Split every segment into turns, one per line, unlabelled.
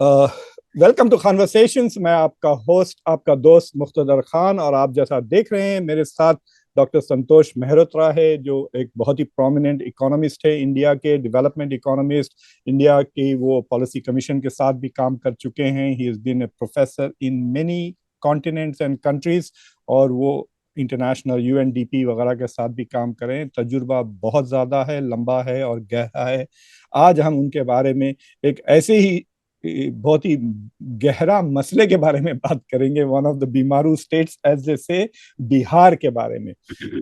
Welcome to conversations. मैं आपका host, आपका दोस्त मुख्तदर खान, और आप जैसा देख रहे हैं मेरे साथ डॉक्टर संतोष मेहरोत्रा है, जो एक बहुत ही प्रोमिनेंट इकोनॉमिस्ट है, इंडिया के डेवलपमेंट इकोनॉमिस्ट। इंडिया की वो पॉलिसी कमीशन के साथ भी काम कर चुके हैं। He is been a professor in many continents and countries, और वो इंटरनेशनल यूएनडीपी वगैरह के साथ भी काम करें। तजुर्बा बहुत ज़्यादा है, लंबा है और गहरा है। आज हम उनके बारे में एक ऐसे ही बहुत ही गहरा मसले के बारे में बात करेंगे, one of the BIMARU states as they say, Bihar के बारे में।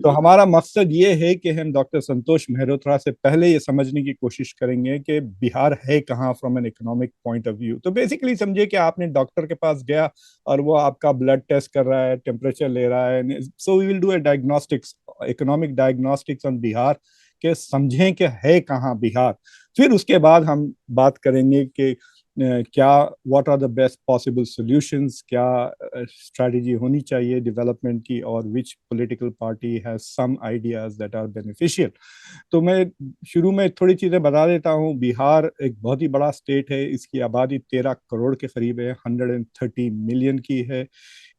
तो हमारा मकसद ये है कि हम डॉक्टर संतोष मेहरोत्रा से पहले ये समझने की कोशिश करेंगे कि बिहार है कहाँ from an economic point of view. तो बेसिकली समझिए कि आपने डॉक्टर के पास गया और वो आपका ब्लड टेस्ट कर रहा है, टेम्परेचर ले रहा है। So we will do a diagnostics, economic diagnostics on Bihar, के समझें कि है कहाँ बिहार। फिर उसके बाद हम बात करेंगे कि क्या, what are the best possible solutions, क्या स्ट्रैटेजी होनी चाहिए डेवलपमेंट की, और which political party has some ideas that are beneficial. तो मैं शुरू में थोड़ी चीज़ें बता देता हूँ। बिहार एक बहुत ही बड़ा स्टेट है। इसकी आबादी 13 करोड़ के करीब है, 130 मिलियन की है।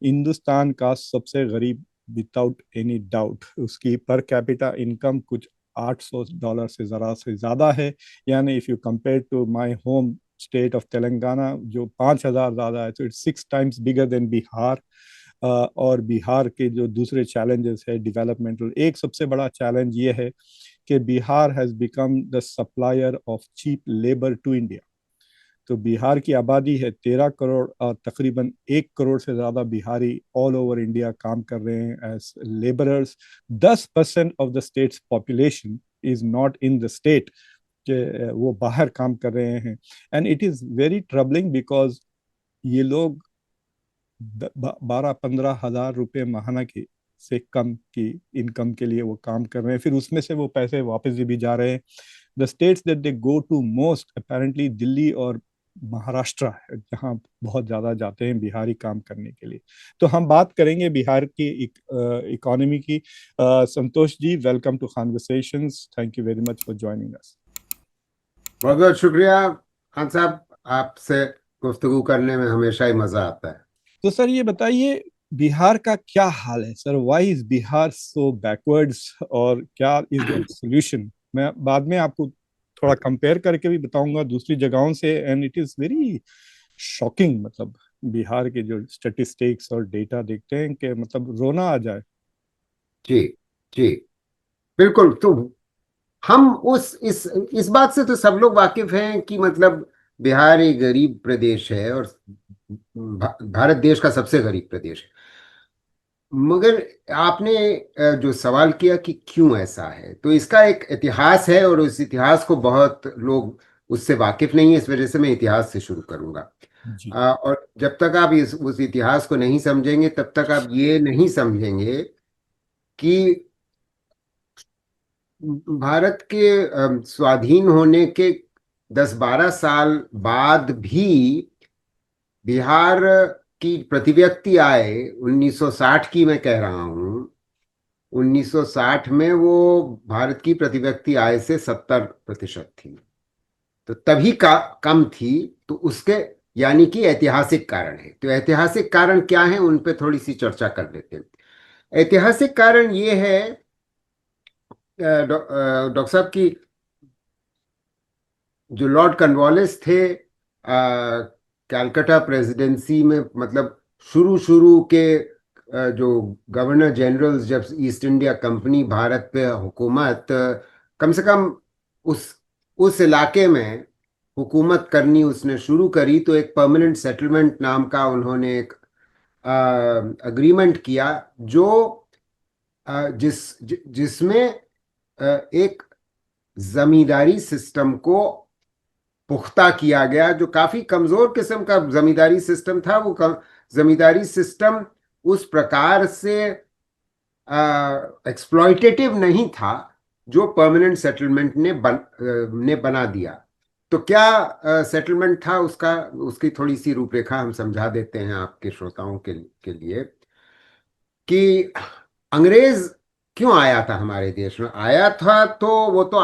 हिंदुस्तान का सबसे गरीब, विदाउट एनी डाउट। उसकी पर कैपिटा इनकम कुछ $800 से ज़रा से ज़्यादा है। यानी if you compare to my home state of Telangana, जो 5,000 ज़्यादा है, तो it's 6 times bigger than Bihar. और बिहार के जो दूसरे चैलेंजेस है डेवलपमेंटल, एक सबसे बड़ा चैलेंज ये है कि Bihar has become the supplier of cheap labour to India. तो बिहार की आबादी है 13 करोड़, और तकरीबन 1 करोड़ से ज़्यादा बिहारी ऑल ओवर इंडिया काम कर रहे हैं as labourers. 10% of the state's population is not in the state, कि वो बाहर काम कर रहे हैं। And it is very troubling because ये लोग 12-15 हज़ार रुपये माहाना की से कम की इनकम के लिए वो काम कर रहे हैं। फिर उसमें से वो पैसे वापस भी जा रहे हैं। The states that they go to most apparently Delhi और महाराष्ट्र है, जहाँ बहुत ज़्यादा जाते हैं बिहारी काम करने के लिए। तो हम बात करेंगे बिहार की इकोनॉमी की। Santosh ji, welcome to conversations. Thank you very much for joining us.
बहुत बहुत शुक्रिया खान साहब। आपसे गुफ्तगू करने में हमेशा ही मजा आता है।
तो सर ये बताइए, बिहार का क्या हाल है sir? Why is Bihar so backwards, और क्या इज द सोल्यूशन? मैं बाद में आपको थोड़ा कंपेयर करके भी बताऊंगा दूसरी जगहों से, and it is very shocking. मतलब बिहार के जो स्टेटिस्टिक्स और डेटा देखते हैं कि मतलब रोना आ जाए।
जी जी, बिल्कुल। तो हम उस इस बात से तो सब लोग वाकिफ हैं कि मतलब बिहार एक गरीब प्रदेश है और भारत देश का सबसे गरीब प्रदेश है। मगर आपने जो सवाल किया कि क्यों ऐसा है, तो इसका एक इतिहास है और उस इतिहास को बहुत लोग उससे वाकिफ नहीं है। इस वजह से मैं इतिहास से शुरू करूंगा।
जी।
और जब तक आप उस इतिहास को नहीं समझेंगे तब तक आप ये नहीं समझेंगे कि भारत के स्वाधीन होने के 10-12 साल बाद भी बिहार की प्रतिव्यक्ति आय 1960 की मैं कह रहा हूँ। 1960 में वो भारत की प्रतिव्यक्ति आय से 70% थी। तो तभी का कम थी। तो उसके यानी कि ऐतिहासिक कारण है। तो ऐतिहासिक कारण क्या है, उन पे थोड़ी सी चर्चा कर लेते हैं। ऐतिहासिक कारण ये है डॉक्टर साहब की, जो लॉर्ड कॉर्नवालिस थे कलकत्ता प्रेसिडेंसी में, मतलब शुरू शुरू के जो गवर्नर जनरल्स, जब ईस्ट इंडिया कंपनी भारत पे हुकूमत कम से कम उस उस इलाके में हुकूमत करनी उसने शुरू करी, तो एक परमानेंट सेटलमेंट नाम का उन्होंने एक अग्रीमेंट किया, जो जिसमें एक जमींदारी सिस्टम को पुख्ता किया गया। जो काफी कमजोर किस्म का जमींदारी सिस्टम था, वो जमींदारी सिस्टम उस प्रकार से एक्सप्लॉयटेटिव नहीं था जो परमानेंट सेटलमेंट ने बना दिया। तो क्या सेटलमेंट था उसका, उसकी थोड़ी सी रूपरेखा हम समझा देते हैं आपके श्रोताओं के लिए कि अंग्रेज क्यों आया था हमारे देश में। आया था तो वो तो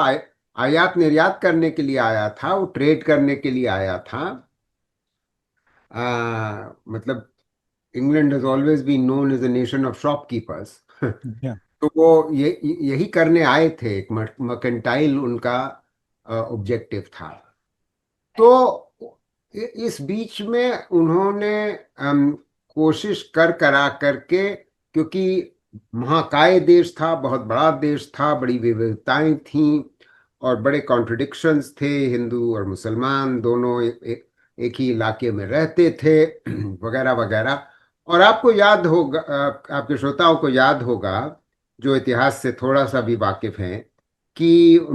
आयात निर्यात करने के लिए आया था, वो ट्रेड करने के लिए आया था। मतलब England has always been known as a nation of shopkeepers.
Yeah.
तो वो ये यही करने आए थे, एक मर्केंटाइल उनका ऑब्जेक्टिव था। तो इस बीच में उन्होंने कोशिश करा करके, क्योंकि महाकाय देश था, बहुत बड़ा देश था, बड़ी विविधताएं थीं और बड़े कॉन्ट्रडिक्शंस थे, हिंदू और मुसलमान दोनों एक ही इलाके में रहते थे वगैरह वगैरह। और आपको याद होगा, आपके श्रोताओं को याद होगा जो इतिहास से थोड़ा सा भी वाकिफ हैं, कि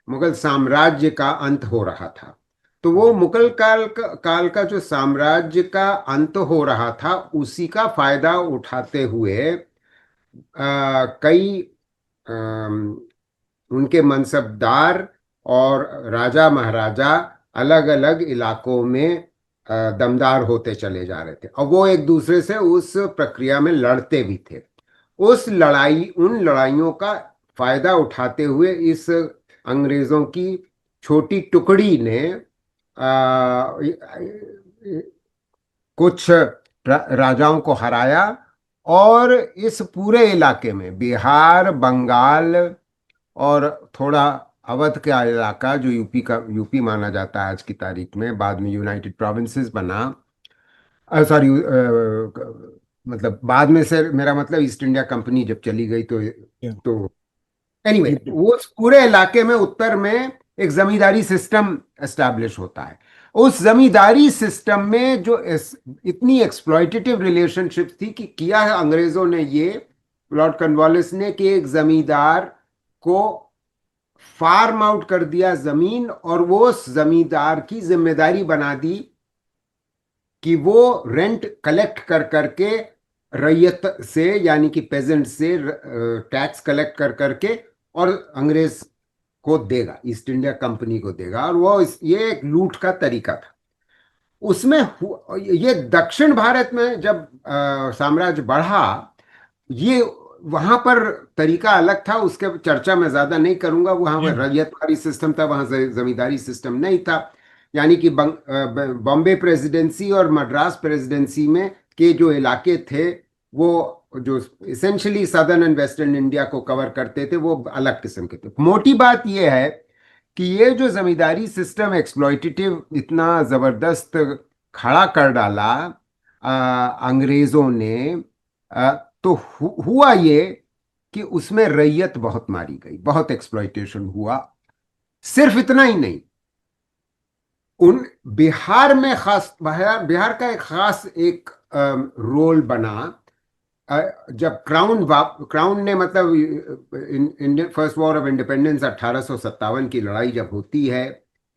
मुगल साम्राज्य का अंत हो रहा था। तो वो मुगल काल का जो साम्राज्य का अंत हो रहा था, उसी का फायदा उठाते हुए कई अम, उनके मनसबदार और राजा महाराजा अलग अलग इलाकों में दमदार होते चले जा रहे थे, और वो एक दूसरे से उस प्रक्रिया में लड़ते भी थे। उन लड़ाइयों का फायदा उठाते हुए इस अंग्रेजों की छोटी टुकड़ी ने कुछ राजाओं को हराया, और इस पूरे इलाके में बिहार, बंगाल और थोड़ा अवध का इलाका, जो यूपी माना जाता है आज की तारीख में, बाद में यूनाइटेड प्रोविंसेस बना, सॉरी, मतलब बाद में से मेरा मतलब ईस्ट इंडिया कंपनी जब चली गई
Yeah.
तो एनीवे
UP.
वो उस पूरे इलाके में उत्तर में एक जमींदारी सिस्टम एस्टैब्लिश होता है। उस जमींदारी सिस्टम में जो इतनी एक्सप्लॉइटेटिव रिलेशनशिप थी, कि किया है अंग्रेजों ने ये, लॉर्ड कॉर्नवालिस ने, कि एक जमींदार को फार्म आउट कर दिया जमीन, और वो उस जमींदार की जिम्मेदारी बना दी कि वो रेंट कलेक्ट कर करके रैयत से, यानी कि पेजेंट से टैक्स कलेक्ट कर करके और अंग्रेज को देगा, ईस्ट इंडिया कंपनी को देगा। और ये एक लूट का तरीका था। उसमें ये दक्षिण भारत में जब साम्राज्य बढ़ा, ये वहां पर तरीका अलग था, उसके चर्चा मैं ज्यादा नहीं करूंगा। वहां
Yeah.
पर रैयतवाड़ी सिस्टम था, वहां जमींदारी सिस्टम नहीं था। यानी कि बॉम्बे प्रेसिडेंसी और मद्रास प्रेसिडेंसी में के जो इलाके थे, वो जो essentially southern and western India को कवर करते थे, वो अलग किस्म के थे। मोटी बात यह है कि ये जो जमींदारी सिस्टम एक्सप्लॉइटेटिव इतना जबरदस्त खड़ा कर डाला अंग्रेजों ने, तो हुआ ये कि उसमें रैयत बहुत मारी गई, बहुत एक्सप्लॉइटेशन हुआ। सिर्फ इतना ही नहीं, उन बिहार में खास, बिहार का एक खास एक रोल बना। जब क्राउन ने, मतलब Indian first war of independence 1857 की लड़ाई जब होती है,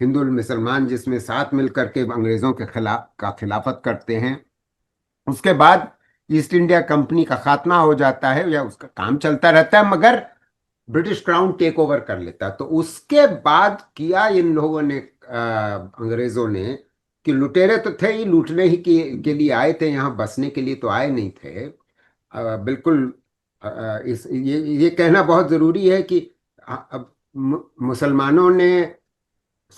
हिंदू और मुसलमान जिसमें साथ मिलकर के अंग्रेजों के खिलाफत करते हैं, उसके बाद ईस्ट इंडिया कंपनी का खात्मा हो जाता है, या उसका काम चलता रहता है, मगर ब्रिटिश क्राउन टेक ओवर कर लेता। तो उसके बाद किया इन लोगों ने, अंग्रेजों ने, कि लुटेरे तो थे ही, लूटने ही के लिए आए थे, यहाँ बसने के लिए तो आए नहीं थे। बिल्कुल। इस ये कहना बहुत जरूरी है कि अब मुसलमानों ने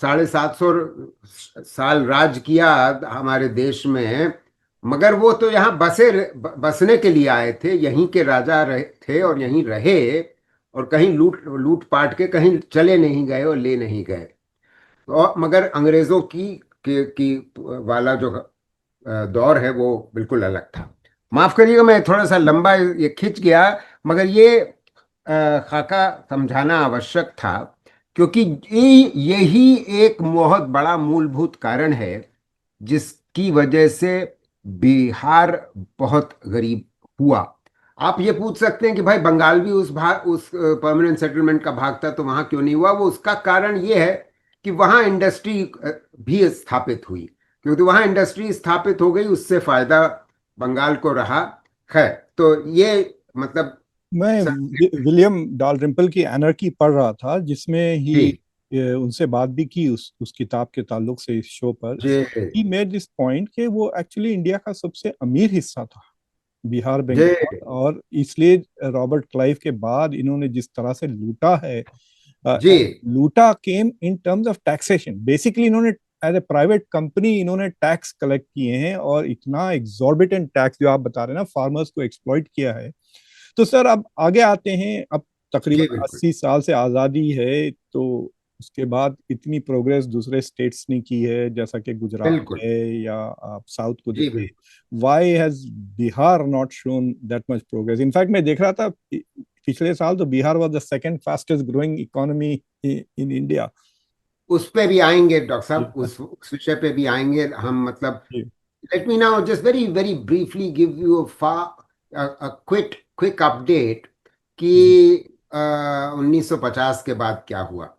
750 साल राज किया हमारे देश में, मगर वो तो यहाँ बसने के लिए आए थे, यहीं के राजा थे और यहीं रहे, और कहीं लूट लूट पाट के कहीं चले नहीं गए और ले नहीं गए। और मगर अंग्रेजों की वाला जो दौर है वो बिल्कुल अलग था। माफ करिएगा, मैं थोड़ा सा लंबा ये खिंच गया, मगर ये खाका समझाना आवश्यक था, क्योंकि यही एक बहुत बड़ा मूलभूत कारण है जिसकी वजह से बिहार बहुत गरीब हुआ। आप ये पूछ सकते हैं कि भाई बंगाल भी उस परमानेंट सेटलमेंट का भाग था, तो वहां क्यों नहीं हुआ? वो उसका कारण ये है कि वहां इंडस्ट्री भी स्थापित हुई, क्योंकि वहां इंडस्ट्री स्थापित हो गई, उससे फायदा बंगाल को रहा। खैर, तो ये मतलब
मैं विलियम डालरिम्पल की एनर्की पढ़ रहा था, जिसमें ही
जी
उनसे बात भी की उस किताब के ताल्लुक से, इस शो पर
जी
ही मेड दिस पॉइंट कि वो एक्चुअली इंडिया का सबसे अमीर हिस्सा था, बिहार,
जी
बंगाल। और इसलिए रॉबर्ट क्लाइव के बाद इन्होंने जिस तरह से लूटा है,
जी
लूटा came in terms of taxation. Basically इन्होंने एज ए प्राइवेट कंपनी इन्होंने टैक्स कलेक्ट किए हैं, और इतना एग्जॉर्बिटेंट टैक्स जो आप बता रहे हैं ना, फार्मर्स को एक्सप्लॉइट किया है। तो सर अब आगे आते हैं। अब
जी
तकरीबन
बिल्कुल
80 साल से आज़ादी है, तो उसके बाद इतनी प्रोग्रेस दूसरे स्टेट्स ने की है, जैसा कि गुजरात
बिल्कुल।
है, या आप साउथ को
जी
देखिए।
बिल्कुल।
Why has Bihar not shown that much progress? In fact मैं देख रहा था पिछले साल तो Bihar was the second fastest growing economy in India.
उस पे भी आएंगे डॉक्टर
जी
साहब, उस विषय पे भी आएंगे हम। मतलब
जी
let me now just very very briefly give you a quick update कि
जी
1950 के बाद क्या हुआ।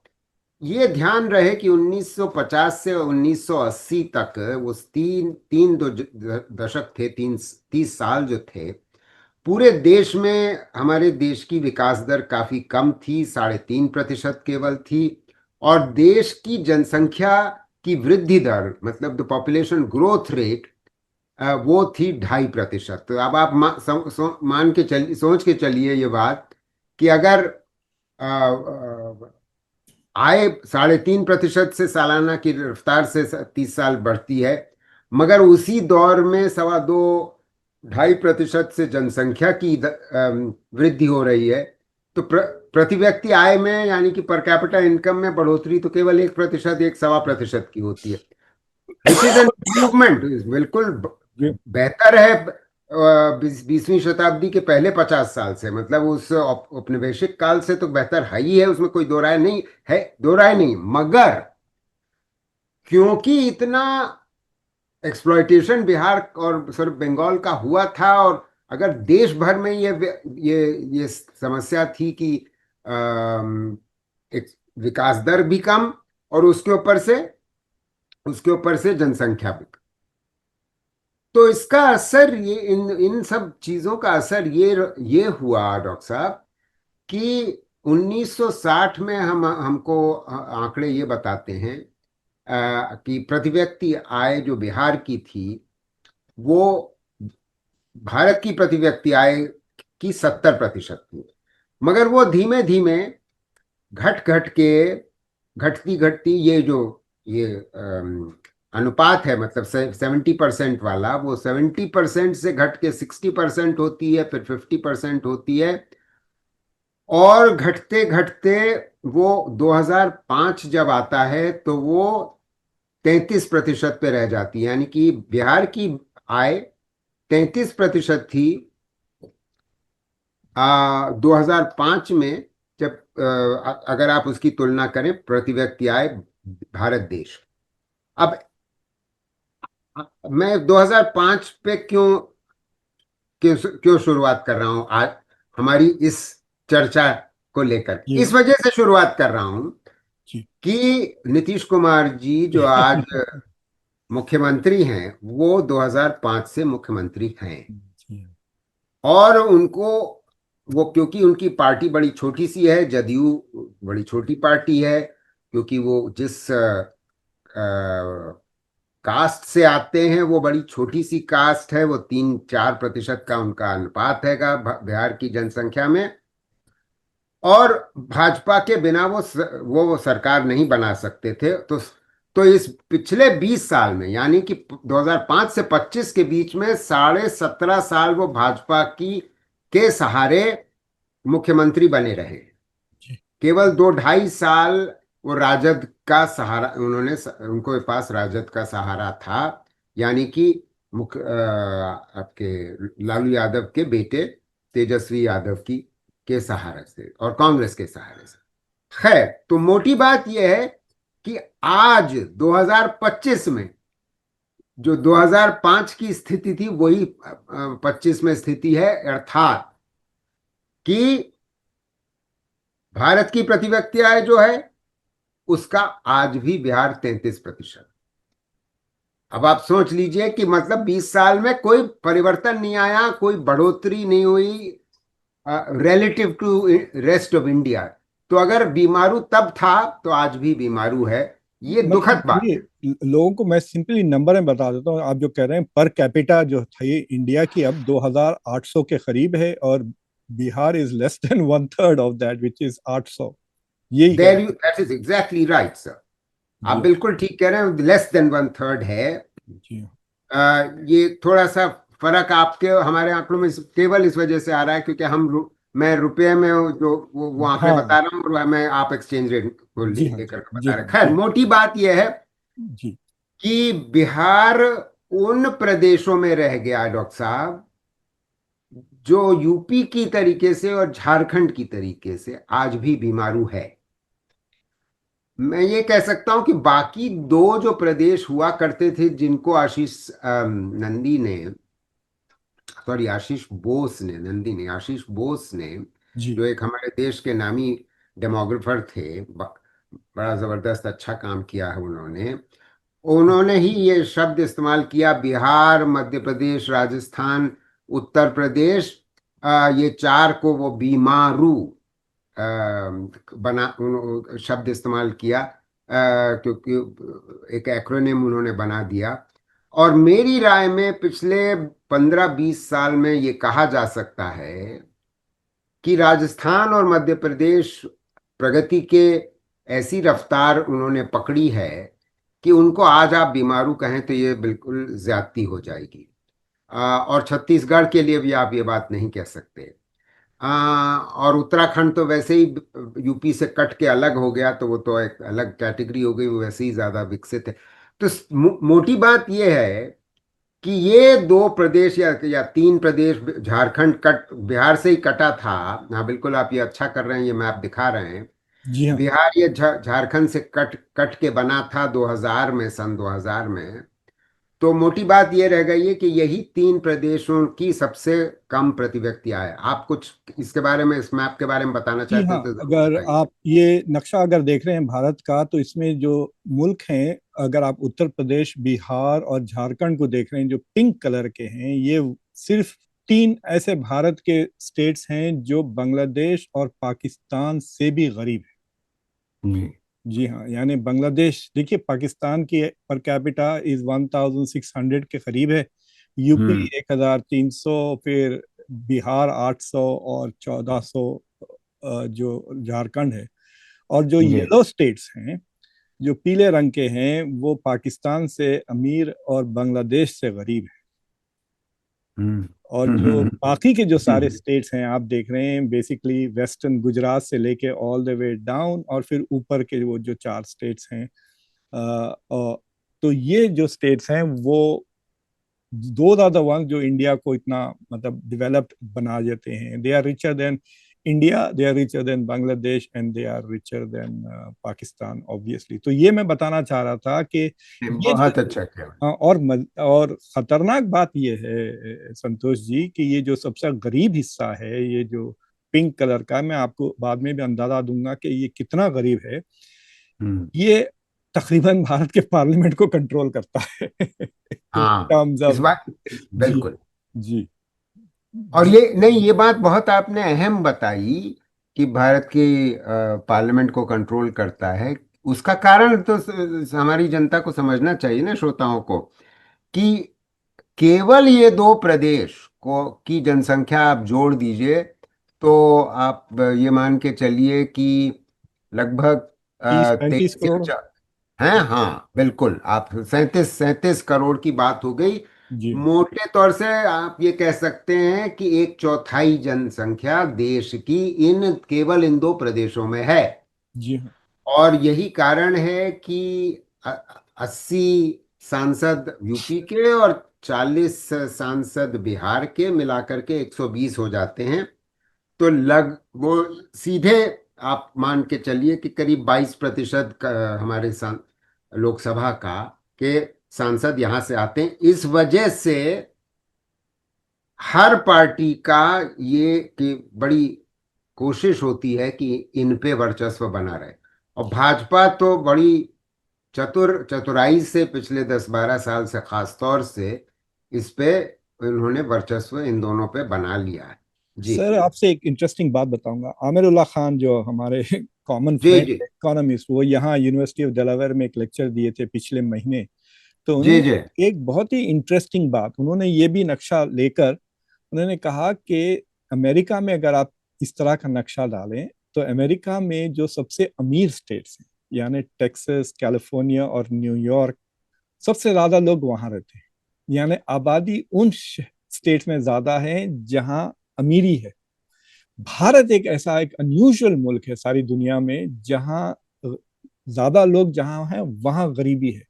ये ध्यान रहे कि 1950 से 1980 तक वो तीन तीन दो दशक थे, 30 साल जो थे, पूरे देश में हमारे देश की विकास दर काफी कम थी, 3.5% केवल थी। और देश की जनसंख्या की वृद्धि दर, मतलब द पॉपुलेशन ग्रोथ रेट, वो थी 2.5%। तो अब आप मान के चलिए, सोच के चलिए ये बात कि अगर आय 3.5% से सालाना की रफ्तार से 30 साल बढ़ती है, मगर उसी दौर में 2.5 2.5% से जनसंख्या की वृद्धि हो रही है, तो प्रति व्यक्ति आय में, यानी कि पर कैपिटा इनकम में बढ़ोतरी तो केवल 1%, 1.25% की होती है, विच इज एन इम्प्रूवमेंट। बिल्कुल
जी
बेहतर है 20वीं शताब्दी के पहले 50 साल से। मतलब उस औपनिवेशिक काल से तो बेहतर है ही है, उसमें कोई दो राय नहीं है, दो राय नहीं। मगर क्योंकि इतना एक्सप्लॉइटेशन बिहार और सिर्फ बंगाल का हुआ था, और अगर देश भर में ये समस्या थी कि एक विकास दर भी कम, और उसके ऊपर से जनसंख्या भी। तो इसका असर, ये इन इन सब चीजों का असर ये हुआ डॉक्टर साहब कि 1960 में हमको आंकड़े ये बताते हैं कि प्रति व्यक्ति आय जो बिहार की थी, वो भारत की प्रति व्यक्ति आय की 70% थी। मगर वो धीमे धीमे घट घट के, घटती घटती, ये अनुपात है, मतलब 70% वाला, वो 70% से घट के 60% होती है, फिर 50% होती है, और घटते घटते वो 2005 जब आता है तो वो 33% पे रह जाती है। यानी कि बिहार की आय 33% थी 2005 में, जब अगर आप उसकी तुलना करें प्रति व्यक्ति आय भारत देश। अब मैं 2005 पे क्यों क्यों क्यों शुरुआत कर रहा हूं आज हमारी इस चर्चा को लेकर?
जी
इस वजह से शुरुआत कर रहा हूं
जी
कि नीतीश कुमार जी जो आज मुख्यमंत्री हैं, वो 2005 से मुख्यमंत्री हैं।
जी
और उनको, वो क्योंकि उनकी पार्टी बड़ी छोटी सी है, जदयू बड़ी छोटी पार्टी है, क्योंकि वो जिस कास्ट से आते हैं वो बड़ी छोटी सी कास्ट है, वो 3-4% का उनका अनुपात हैगा बिहार की जनसंख्या में। और भाजपा के बिना वो सरकार नहीं बना सकते थे। तो इस पिछले 20 साल में, यानी कि 2005 से 25 के बीच में 17.5 साल वो भाजपा की के सहारे मुख्यमंत्री बने रहे।
जी
केवल 2-2.5 साल वो राजद का सहारा, उनके पास राजद का सहारा था, यानी कि आपके लालू यादव के बेटे तेजस्वी यादव की के सहारे से, और कांग्रेस के सहारे से। खैर, तो मोटी बात यह है कि आज 2025 में जो 2005 की स्थिति थी, वही 25 में स्थिति है। अर्थात कि भारत की प्रति व्यक्ति आय जो है, उसका आज भी बिहार 33%। अब आप सोच लीजिए कि मतलब 20 साल में कोई परिवर्तन नहीं आया, कोई बढ़ोतरी नहीं हुई relative to rest of India. तो अगर बीमारू तब था, तो आज भी बीमारू है। ये
मतलब
दुखद बात
ये
है।
लोगों को मैं सिंपली नंबर में बता देता हूँ। आप जो कह रहे हैं पर कैपिटा जो था ये इंडिया की अब 2800 के करीब है, और Bihar is less than 1/3 of that, which is 800। यही कह
देर
रहे
you, that is exactly right sir. आप
जी
बिल्कुल ठीक कह रहे हैं, लेस देन वन थर्ड है।
जी
ये थोड़ा सा फर्क आपके हमारे आंकड़ों में केवल इस वजह से आ रहा है क्योंकि मैं रुपए में जो वो आंकड़े
हाँ
बता रहा हूँ, और मैं आप एक्सचेंज रेट को
जी हाँ
लेकर के
जी
बता रहे
हाँ
हैं। खैर,
जी
मोटी बात यह है
जी
कि बिहार उन प्रदेशों में रह गया डॉक्टर साहब, जो यूपी की तरीके से और झारखंड की तरीके से आज भी बीमारू है। मैं ये कह सकता हूं कि बाकी दो जो प्रदेश हुआ करते थे, जिनको आशीष नंदी ने, सॉरी आशीष बोस ने, नंदी ने, आशीष बोस ने,
जी
जो एक हमारे देश के नामी डेमोग्राफर थे, बड़ा जबरदस्त अच्छा काम किया है उन्होंने। उन्होंने ही ये शब्द इस्तेमाल किया, बिहार, मध्य प्रदेश, राजस्थान, उत्तर प्रदेश, ये चार को वो बीमारू अ, शब्द इस्तेमाल किया, क्योंकि एक एक्रोनिम उन्होंने बना दिया। और मेरी राय में पिछले 15-20 साल में ये कहा जा सकता है कि राजस्थान और मध्य प्रदेश प्रगति के ऐसी रफ्तार उन्होंने पकड़ी है कि उनको आज आप बीमारू कहें तो ये बिल्कुल ज्यादती हो जाएगी। और छत्तीसगढ़ के लिए भी आप ये बात नहीं कह सकते। और उत्तराखंड तो वैसे ही यूपी से कट के अलग हो गया, तो वो तो एक अलग कैटेगरी हो गई, वो वैसे ही ज्यादा विकसित है। तो मोटी बात ये है कि ये दो प्रदेश या तीन प्रदेश, झारखंड कट बिहार से ही कटा था। हाँ बिल्कुल, आप ये अच्छा कर रहे हैं, ये मैप दिखा रहे हैं।
जी हाँ
बिहार ये झारखंड से कट कट के बना था 2000 में, सन 2000 में। तो मोटी बात ये रह गई है कि यही तीन प्रदेशों की सबसे कम प्रति व्यक्ति आय। आप कुछ इसके बारे में, इस मैप के बारे में बताना
जी
चाहते
हाँ।
हैं तो जरूर
अगर
बताइए।
आप ये नक्शा अगर देख रहे हैं भारत का, तो इसमें जो मुल्क हैं, अगर आप उत्तर प्रदेश, बिहार और झारखंड को देख रहे हैं, जो पिंक कलर के हैं, ये सिर्फ तीन ऐसे भारत के स्टेट्स हैं जो बांग्लादेश और पाकिस्तान से भी गरीब है।
जी।
जी हाँ, यानी बांग्लादेश देखिए, पाकिस्तान की पर कैपिटा इज 1600 के करीब है, यूपी
हम्म।
1300, फिर बिहार 800 और 1400 जो झारखंड है। और जो
जी।
येलो स्टेट्स हैं, जो पीले रंग के हैं, वो पाकिस्तान से अमीर और बांग्लादेश से गरीब है।
हम्म।
और जो
हम्म।
बाकी के जो सारे
हम्म।
स्टेट्स हैं आप देख रहे हैं, बेसिकली वेस्टर्न गुजरात से लेके ऑल द वे डाउन, और फिर ऊपर के वो जो चार स्टेट्स हैं, तो ये जो स्टेट्स हैं वो दो आर द वन जो इंडिया को इतना मतलब डेवलप्ड बना देते हैं। They are richer than India, they are richer than Bangladesh, and they are richer than Pakistan obviously. तो ये मैं बताना चाह रहा था कि ये जो,
बहुत अच्छा किया।
हाँ, और खतरनाक बात ये है संतोष जी, कि ये जो सबसे गरीब हिस्सा है, ये जो पिंक कलर का, मैं आपको बाद में भी अंदाजा दूंगा कि ये कितना गरीब है।
हम्म।
ये तकरीबन भारत के पार्लियामेंट को कंट्रोल करता है इन
हाँ,
टर्म्स
इस
ऑफ।
बात
जी
बिल्कुल।
जी
और
जी
ये नहीं, ये बात बहुत आपने अहम बताई कि भारत की पार्लियामेंट को कंट्रोल करता है। उसका कारण तो हमारी जनता को समझना चाहिए ना, श्रोताओं को, कि केवल ये दो प्रदेश को की जनसंख्या आप जोड़ दीजिए तो आप ये मान के चलिए कि लगभग
30-35 करोड़।
23 हैं। हाँ बिल्कुल, आप 37 करोड़ की बात हो गई।
जी
मोटे तौर से आप ये कह सकते हैं कि एक चौथाई जनसंख्या देश की इन केवल इन दो प्रदेशों में है।
जी हाँ
और यही कारण है कि 80 सांसद यूपी के और 40 सांसद बिहार के मिलाकर के 120 हो जाते हैं। तो लग वो सीधे आप मान के चलिए कि करीब 22% हमारे लोकसभा का के सांसद यहाँ से आते हैं। इस वजह से हर पार्टी का ये कि बड़ी कोशिश होती है कि इन पे वर्चस्व बना रहे। और भाजपा तो बड़ी चतुराई से पिछले 10-12 साल से खास तौर से इस पे इन्होंने वर्चस्व इन दोनों पे बना लिया है। जी।
सर, आपसे एक इंटरेस्टिंग बात बताऊंगा। आमिरुल्लाह खान जो हमारे कॉमन
जी।
फ्रेंड
जी।
इकोनॉमिस्ट, वो यहाँ यूनिवर्सिटी ऑफ डेलावेयर में एक लेक्चर दिए थे पिछले महीने। तो
जी। जी।
उन्होंने एक बहुत ही इंटरेस्टिंग बात, उन्होंने ये भी नक्शा लेकर उन्होंने कहा कि अमेरिका में अगर आप इस तरह का नक्शा डालें, तो अमेरिका में जो सबसे अमीर स्टेट्स हैं, यानी टेक्सास, कैलिफोर्निया और न्यूयॉर्क, सबसे ज्यादा लोग वहां रहते हैं। यानी आबादी उन स्टेट में ज्यादा है जहां अमीरी है। भारत एक ऐसा एक अनयूजुअल मुल्क है सारी दुनिया में जहां ज्यादा लोग जहां हैं वहां गरीबी है।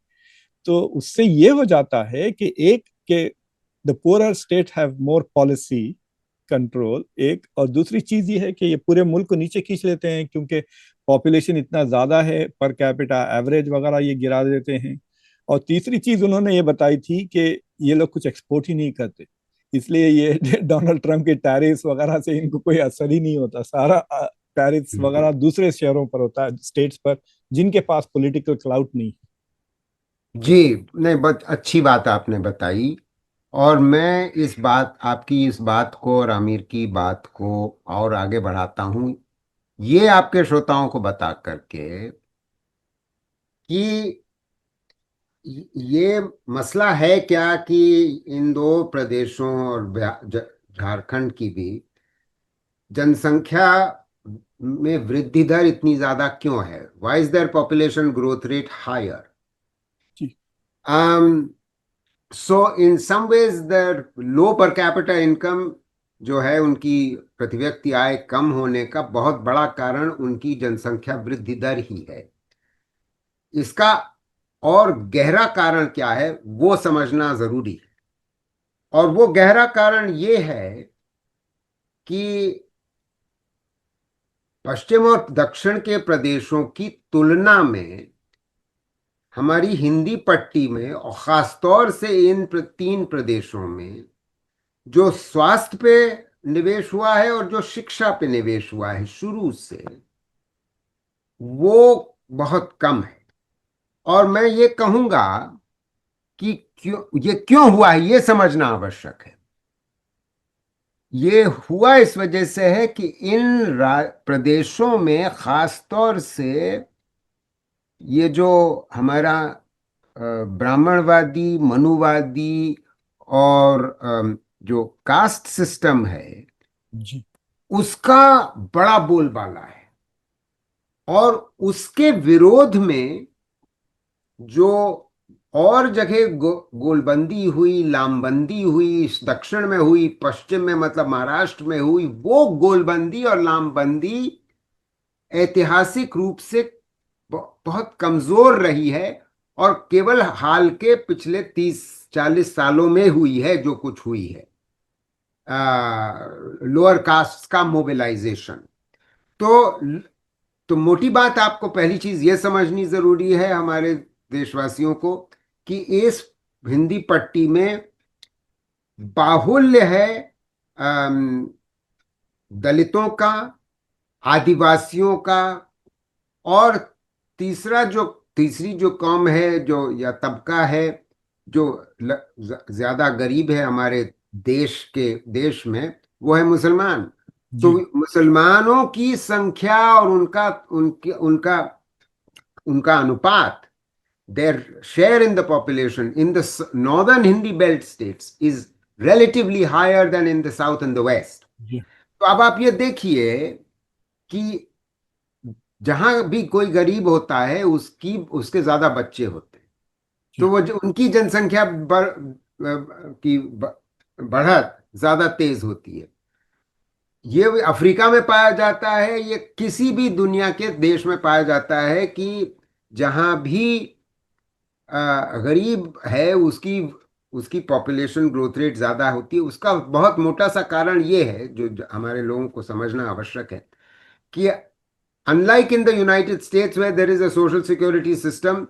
तो उससे ये हो जाता है कि एक के the poorer state have more policy control, एक, और दूसरी चीज ये है कि ये पूरे मुल्क को नीचे खींच लेते हैं क्योंकि पॉपुलेशन इतना ज्यादा है, पर कैपिटा एवरेज वगैरह ये गिरा देते हैं। और तीसरी चीज उन्होंने ये बताई थी कि ये लोग कुछ एक्सपोर्ट ही नहीं करते, इसलिए ये डोनाल्ड ट्रंप के टैरिफ्स वगैरह से इनको कोई असर ही नहीं होता। सारा टैरिफ्स वगैरह दूसरे शहरों पर होता है, स्टेट्स पर, जिनके पास पॉलिटिकल क्लाउट नहीं।
जी, नहीं, बहुत अच्छी बात आपने बताई। और मैं इस बात, आपकी इस बात को और आमिर की बात को और आगे बढ़ाता हूँ, ये आपके श्रोताओं को बता करके कि ये मसला है क्या कि इन दो प्रदेशों और झारखंड की भी जनसंख्या में वृद्धि दर इतनी ज्यादा क्यों है? Why is there population growth rate higher?
जी।
So in some ways the low per capita income जो है, उनकी प्रति व्यक्ति आय कम होने का बहुत बड़ा कारण उनकी जनसंख्या वृद्धि दर ही है। इसका और गहरा कारण क्या है वो समझना जरूरी है। और वो गहरा कारण ये है कि पश्चिम और दक्षिण के प्रदेशों की तुलना में हमारी हिंदी पट्टी में, और खासतौर से इन तीन प्रदेशों में, जो स्वास्थ्य पे निवेश हुआ है और जो शिक्षा पे निवेश हुआ है शुरू से, वो बहुत कम है। और मैं ये कहूंगा कि ये क्यों हुआ है ये समझना आवश्यक है। ये हुआ इस वजह से है कि इन प्रदेशों में खासतौर से ये जो हमारा ब्राह्मणवादी, मनुवादी और जो कास्ट सिस्टम है,
जी।
उसका बड़ा बोलबाला है। और उसके विरोध में जो और जगह गोलबंदी हुई, लामबंदी हुई, दक्षिण में हुई, पश्चिम में मतलब महाराष्ट्र में हुई, वो गोलबंदी और लामबंदी ऐतिहासिक रूप से बहुत कमजोर रही है। और केवल हाल के पिछले 30-40 सालों में हुई है जो कुछ हुई है, लोअर कास्ट का मोबिलाइजेशन। तो तो मोटी बात, आपको पहली चीज ये समझनी जरूरी है हमारे देशवासियों को कि इस हिंदी पट्टी में बाहुल्य है दलितों का, आदिवासियों का, और तीसरी जो कौम है, जो या तबका है जो ज्यादा गरीब है हमारे देश में, वो है मुसलमान। तो
जी।
मुसलमानों की संख्या और उनका उनके उनका उनका अनुपात, their share in the population in the northern Hindi belt states is relatively higher than in the south and the west.
जी।
तो अब आप ये देखिए कि जहां भी कोई गरीब होता है उसके ज्यादा बच्चे होते हैं। तो
जी।
वो जो उनकी जनसंख्या की बढ़त ज्यादा तेज होती है। ये भी अफ्रीका में पाया जाता है, ये किसी भी दुनिया के देश में पाया जाता है कि जहां भी गरीब है उसकी उसकी पॉपुलेशन ग्रोथ रेट ज्यादा होती है। उसका बहुत मोटा सा कारण ये है जो हमारे लोगों को समझना आवश्यक है कि unlike in the United States where there is a social security system,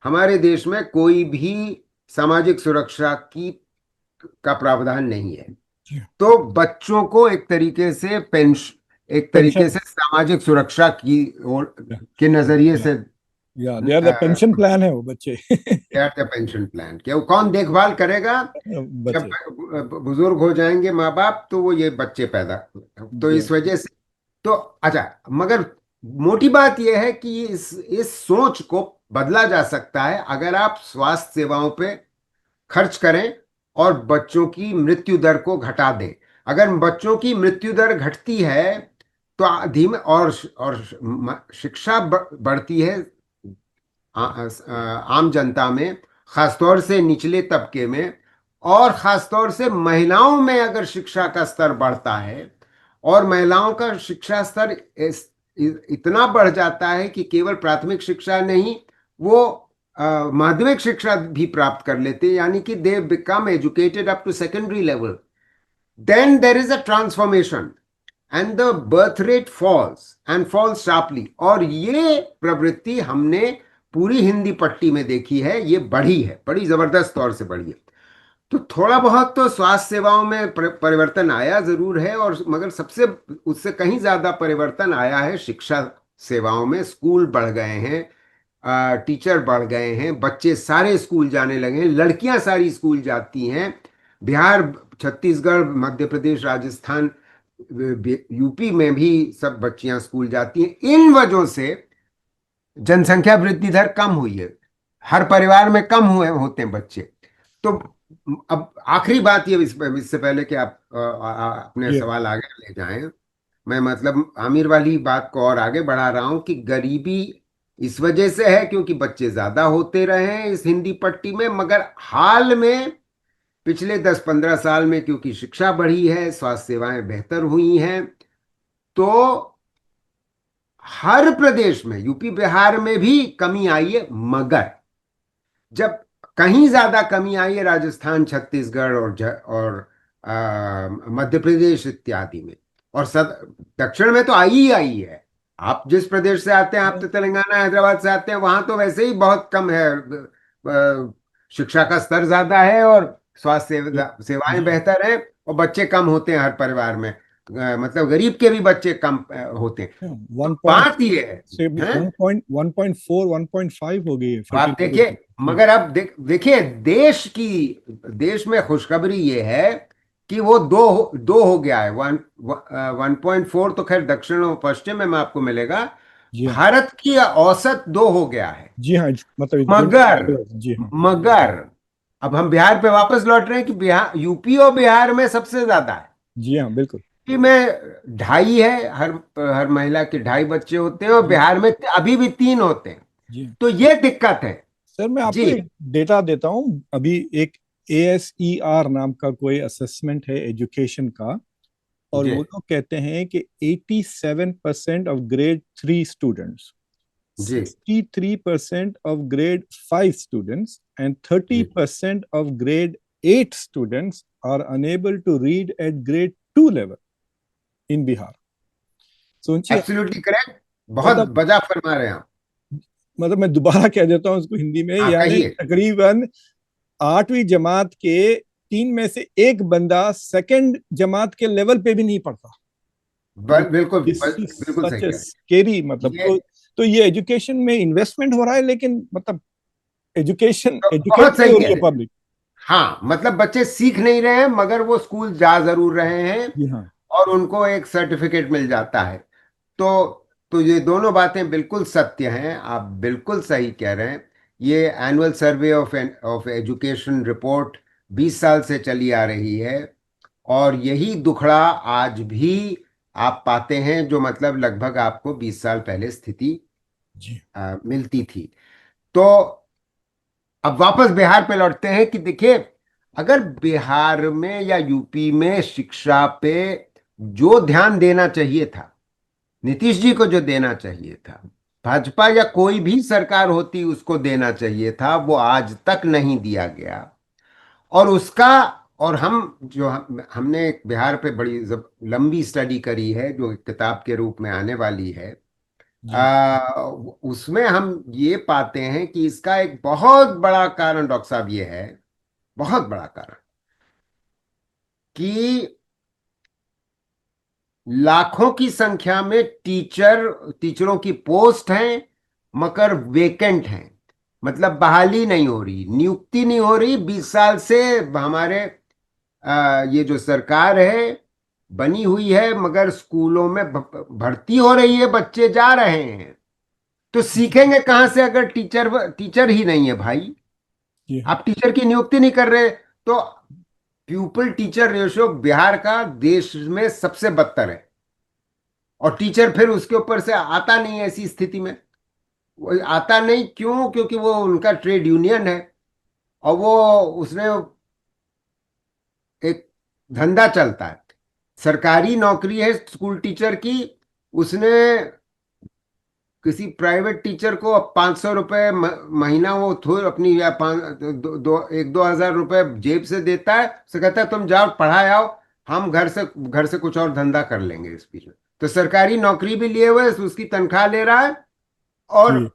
हमारे देश में कोई भी सामाजिक सुरक्षा की का प्रावधान नहीं है।
जी।
तो बच्चों को एक तरीके
पेंशन।
से सामाजिक सुरक्षा की के नजरिए से
या they are the pension plan है वो बच्चे।
पेंशन प्लान, क्या वो कौन देखभाल करेगा? जब
बच्चे।
बुजुर्ग हो जाएंगे माँ बाप तो वो ये बच्चे पैदा, तो
जी।
इस वजह से। तो अच्छा, मगर मोटी बात यह है कि इस सोच को बदला जा सकता है अगर आप स्वास्थ्य सेवाओं पे खर्च करें और बच्चों की मृत्यु दर को घटा दें। अगर बच्चों की मृत्यु दर घटती है तो धीमे और शिक्षा बढ़ती है, आम जनता में, खासतौर से निचले तबके में, और खासतौर से महिलाओं में अगर शिक्षा का स्तर बढ़ता है, और महिलाओं का शिक्षा स्तर इतना बढ़ जाता है कि केवल प्राथमिक शिक्षा नहीं, वो माध्यमिक शिक्षा भी प्राप्त कर लेते हैं, यानी कि they become educated up to secondary level, then there is a transformation and the birth rate falls and falls sharply. और ये प्रवृत्ति हमने पूरी हिंदी पट्टी में देखी है, ये बढ़ी है, बड़ी जबरदस्त तौर से बढ़ी है। तो थोड़ा बहुत तो स्वास्थ्य सेवाओं में परिवर्तन आया जरूर है, और मगर सबसे उससे कहीं ज्यादा परिवर्तन आया है शिक्षा सेवाओं में। स्कूल बढ़ गए हैं, टीचर बढ़ गए हैं, बच्चे सारे स्कूल जाने लगे हैं, लड़कियां सारी स्कूल जाती हैं। बिहार, छत्तीसगढ़, मध्य प्रदेश, राजस्थान, यूपी में भी सब बच्चियां स्कूल जाती हैं। इन वजहों से जनसंख्या वृद्धि दर कम हुई है, हर परिवार में कम हुए होते हैं बच्चे। तो अब आखिरी बात ये, इससे पहले कि आप अपने
जी
सवाल आगे ले जाएं, मैं मतलब आमिर वाली बात को और आगे बढ़ा रहा हूं कि गरीबी इस वजह से है क्योंकि बच्चे ज्यादा होते रहे हैं इस हिंदी पट्टी में, मगर हाल में पिछले 10-15 साल में क्योंकि शिक्षा बढ़ी है, स्वास्थ्य सेवाएं बेहतर हुई हैं, तो हर प्रदेश में, यूपी बिहार में भी कमी आई है। मगर जब कहीं ज्यादा कमी आई है राजस्थान, छत्तीसगढ़ और मध्य प्रदेश इत्यादि में, और दक्षिण में तो आई ही आई है। आप जिस प्रदेश से आते हैं, आप तो तेलंगाना हैदराबाद से आते हैं, वहां तो वैसे ही बहुत कम है, शिक्षा का स्तर ज्यादा है, और स्वास्थ्य सेवाएं
जी
बेहतर है, और बच्चे कम होते हैं हर परिवार में। मतलब गरीब के भी बच्चे कम होते हैं। तो
वन पॉइंट
बात ये
से
है
1.4 1.5 हो गई है
बात
फर्टिलिटी
देखिए,
रेट। जी
मगर अब देखिए, देश में खुशखबरी ये है कि वो दो दो हो गया है। 1.4 तो खैर दक्षिण और पश्चिम में आपको मिलेगा,
जी हाँ।
भारत की औसत 2 हो गया है।
जी हाँ, मतलब
मगर
जी हाँ।
मगर अब हम बिहार पे वापस लौट रहे हैं कि बिहार, यूपी और बिहार में सबसे ज्यादा है।
जी हाँ बिल्कुल।
यूपी में 2.5 है, हर हर महिला के 2.5 बच्चे होते हैं, और
जी
बिहार में अभी भी 3 होते हैं।
जी
तो ये दिक्कत है।
सर, मैं आपको
जी
एक डेटा देता हूँ। अभी एक ASER नाम का कोई असेसमेंट है एजुकेशन का, और
जी
वो लोग कहते हैं कि 87% ऑफ ग्रेड 3 स्टूडेंट्स,
जी
63% of grade 5 students, and thirty
जी
percent of grade 8 students are unable to read at grade 2 level in Bihar. सोचिए,
एब्सोल्युटली करेक्ट, बहुत
मतलब
बजा फरमा रहे हैं आप।
मतलब मैं दोबारा कह देता हूँ उसको हिंदी में,
हाँ
यानी
कहिए।
तकरीबन 8वीं जमात के 3 में से 1 बंदा सेकंड जमात के लेवल पे भी नहीं पढ़ता। मतलब
बिल्कुल
दिस इज
बिल्कुल सही
सच ए
कह
स्केरी, मतलब
रहे हैं। ये
तो ये एजुकेशन में इन्वेस्टमेंट हो रहा है, लेकिन मतलब एजुकेशन
तो
एजुकेट
बहुत
नहीं
सही
हो
कह
रही है
रहे हैं।
पब्लिक।
हाँ, मतलब बच्चे सीख नहीं रहे हैं, मगर वो स्कूल जा जरूर रहे हैं,
जी हाँ।
और उनको एक सर्टिफिकेट मिल जाता है। तो तो ये दोनों बातें बिल्कुल सत्य हैं, आप बिल्कुल सही कह रहे हैं। ये annual survey of education report 20 साल से चली आ रही है, और यही दुखड़ा आज भी आप पाते हैं, जो मतलब लगभग आपको 20 साल पहले स्थिति
जी
मिलती थी। तो अब वापस बिहार पे लौटते हैं कि देखिए, अगर बिहार में या यूपी में शिक्षा पे जो ध्यान देना चाहिए था, नीतीश जी को जो देना चाहिए था, भाजपा या कोई भी सरकार होती उसको देना चाहिए था, वो आज तक नहीं दिया गया। और उसका, और हमने एक बिहार पे बड़ी लंबी स्टडी करी है, जो एक किताब के रूप में आने वाली है।
जी
उसमें हम ये पाते हैं कि इसका एक बहुत बड़ा कारण डॉक्टर साहब ये है, बहुत बड़ा कारण, कि लाखों की संख्या में टीचरों की पोस्ट हैं, मगर वेकेंट हैं। मतलब बहाली नहीं हो रही, नियुक्ति नहीं हो रही। 20 साल से हमारे ये जो सरकार है बनी हुई है, मगर स्कूलों में भर्ती हो रही है, बच्चे जा रहे हैं, तो सीखेंगे कहां से अगर टीचर ही नहीं है भाई।
जी हाँ।
आप टीचर की नियुक्ति नहीं कर रहे, तो प्यूपल टीचर रेशियो बिहार का देश में सबसे बदतर है, और टीचर फिर उसके ऊपर से आता नहीं है ऐसी स्थिति में। वो आता नहीं क्यों? क्योंकि वो उनका ट्रेड यूनियन है, और वो उसने एक धंधा चलता है, सरकारी नौकरी है स्कूल टीचर की। उसने किसी प्राइवेट टीचर को 500 रुपये महीना वो थोड़ अपनी, या पाँच एक दो हजार रुपये जेब से देता है, उसे कहता है तुम जाओ पढ़ाए आओ, हम घर से कुछ और धंधा कर लेंगे इस बीच में। तो सरकारी नौकरी भी लिए हुए है, उसकी तनख्वाह ले रहा है, और
जी।